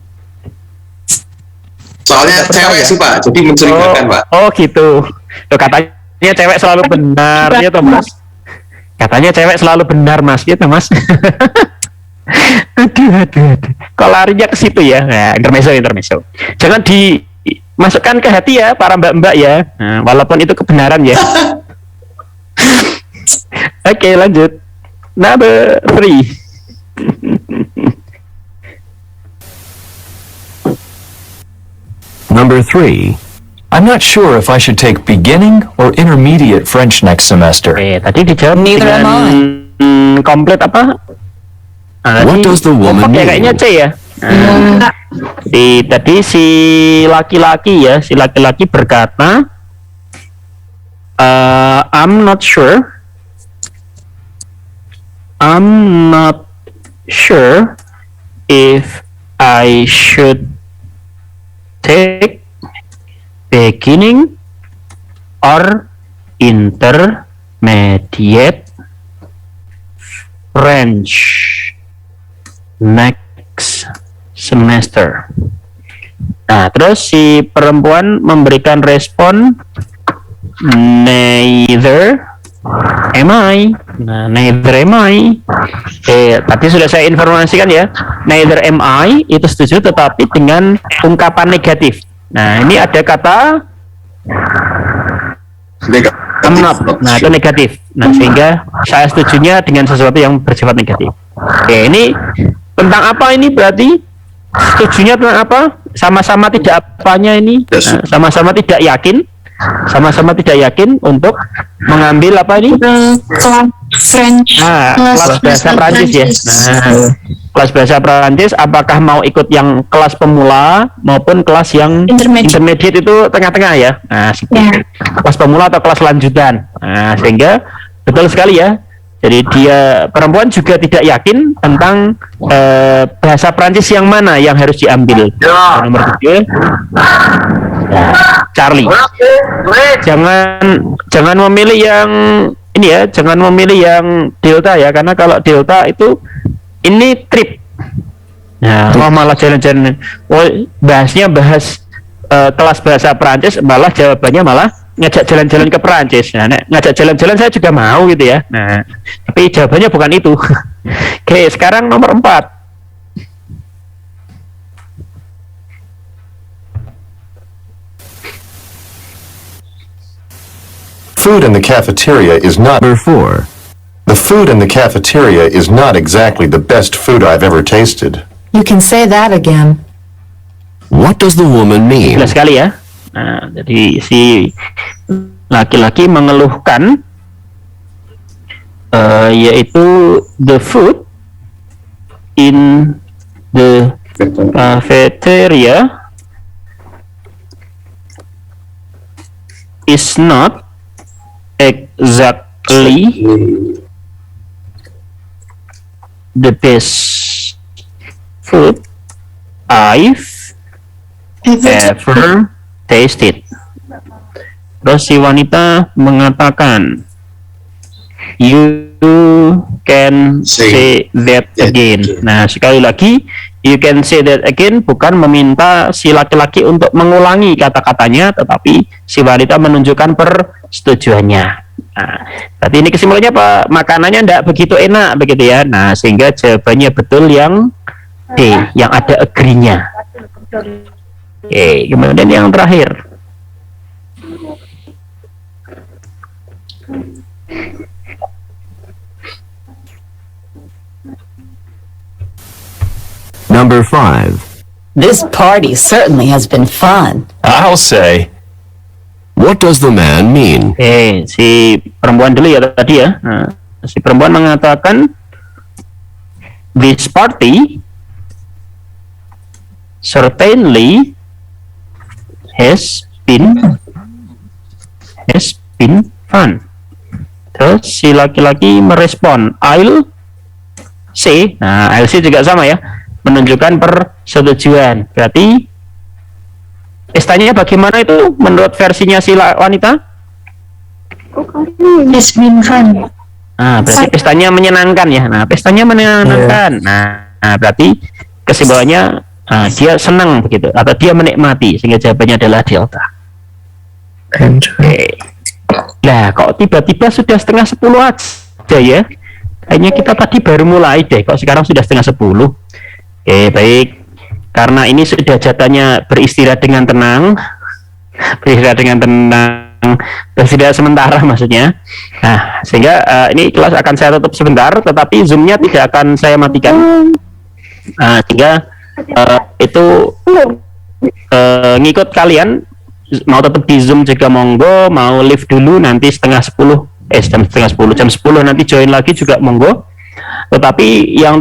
Soalnya cewek sih Pak, jadi mencurigakan Pak. Oh gitu. Loh, katanya cewek selalu benar ya Mas. Katanya cewek selalu benar Mas, gitu Mas. aduh. Kok larinya ke situ ya? Nah, intermezzo. Jangan dimasukkan ke hati ya para mbak-mbak ya. Nah, walaupun itu kebenaran ya. Oke, lanjut. Number 3. Number 3. I'm not sure if I should take beginning or intermediate French next semester. Oke, tadi dijawab Neither am dengan komplit apa? What does the woman ya, kayaknya mean? C ya. Tadi si laki-laki berkata, I'm not sure if I should take beginning or intermediate French next semester. Nah, terus si perempuan memberikan respon neither am I. Nah, neither am I. Tadi sudah saya informasikan ya, neither am I itu setuju tetapi dengan ungkapan negatif. Nah, ini ada kata I'm not. Nah, itu negatif. Nah, sehingga saya setujunya dengan sesuatu yang bersifat negatif. Oke, ini tentang apa ini berarti? Setujunya tentang apa? Sama-sama tidak apanya ini? Nah, sama-sama tidak yakin. Sama-sama tidak yakin untuk mengambil apa ini? Kelas French. Kelas bahasa Prancis ya. Nah, kelas bahasa Prancis apakah mau ikut yang kelas pemula maupun kelas yang intermediate itu tengah-tengah ya. Nah, kelas pemula atau kelas lanjutan. Nah, sehingga betul sekali ya. Jadi dia perempuan juga tidak yakin tentang bahasa Prancis yang mana yang harus diambil. Nomor 3, Charlie. Jangan memilih yang ini ya, jangan memilih yang Delta ya, karena kalau Delta itu ini trip. Nah, malah jalan-jalan. Bahas kelas bahasa Prancis, malah jawabannya malah ngajak jalan-jalan ke Perancis. Nah, ngajak jalan-jalan saya juga mau gitu ya. Nah, tapi jawabannya bukan itu. Oke, sekarang nomor 4. Food in the cafeteria is not. Number 4. The food in the cafeteria is not exactly the best food I've ever tasted. You can say that again. What does the woman mean? Jelas sekali ya. Nah, jadi si laki-laki mengeluhkan yaitu the food in the cafeteria is not exactly the best food I've ever tasted. Terus si wanita mengatakan, you can say that again. Nah, sekali lagi, you can say that again bukan meminta si laki-laki untuk mengulangi kata-katanya, tetapi si wanita menunjukkan persetujuannya. Nah, berarti ini kesimpulannya apa? Makanannya tidak begitu enak begitu ya. Nah, sehingga jawabannya betul yang D, yang ada agree-nya. Oke, kemudian yang terakhir. Number 5. This party certainly has been fun. I'll say. What does the man mean? Si perempuan dulu ya tadi ya. Nah, si perempuan mengatakan this party certainly has been fun. Terus si laki-laki merespon I'll say. Nah, I'll say juga sama ya, menunjukkan persetujuan. Berarti pestanya bagaimana itu menurut versinya si wanita? It's been fun. Nah, berarti pestanya menyenangkan ya. Nah, pestanya menyenangkan. Nah, berarti kesimpulannya dia senang begitu atau dia menikmati, sehingga jawabannya adalah delta. Oke. Nah, kok tiba-tiba sudah 9:30 aja ya? Kayaknya kita tadi baru mulai deh, kok sekarang sudah 9:30. Oke, baik. Karena ini sudah jatahnya beristirahat dengan tenang, beristirahat sementara maksudnya. Nah, sehingga ini kelas akan saya tutup sebentar, tetapi zoomnya tidak akan saya matikan. Sehingga itu ngikut kalian, mau tetap di zoom juga monggo, mau live dulu nanti jam 10 nanti join lagi juga monggo. Tetapi yang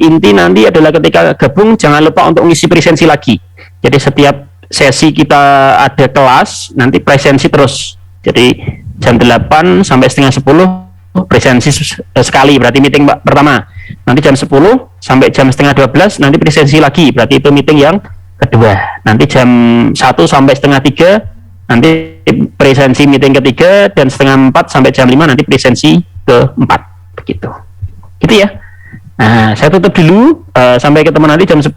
inti nanti adalah ketika gabung jangan lupa untuk ngisi presensi lagi. Jadi setiap sesi kita ada kelas, nanti presensi terus. Jadi jam 8 sampai 9:30 presensi sekali, berarti meeting pertama. Nanti jam 10 sampai jam 11:30 nanti presensi lagi, berarti itu meeting yang kedua. Nanti jam 1 sampai 2:30 nanti presensi meeting ketiga, dan 3:30 sampai jam 5 nanti presensi keempat, begitu. Gitu ya. Nah, saya tutup dulu, sampai ketemu nanti jam 10.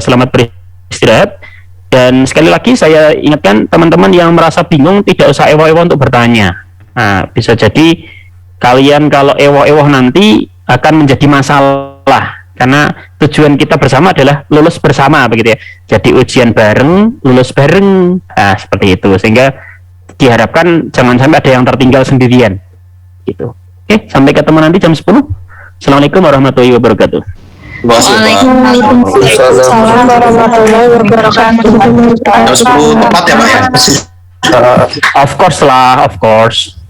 Selamat beristirahat. Dan sekali lagi saya ingatkan teman-teman yang merasa bingung, tidak usah ewo-ewo untuk bertanya. Nah, bisa jadi kalian kalau ewo-ewo nanti akan menjadi masalah, karena tujuan kita bersama adalah lulus bersama, begitu ya. Jadi ujian bareng, lulus bareng. Nah, seperti itu, sehingga diharapkan jangan sampai ada yang tertinggal sendirian gitu. Oke, sampai ketemu nanti jam 10. Assalamualaikum warahmatullahi wabarakatuh. Waalaikumsalam warahmatullahi wabarakatuh. Jam 10 tepat ya Pak ya? Of course lah, of course.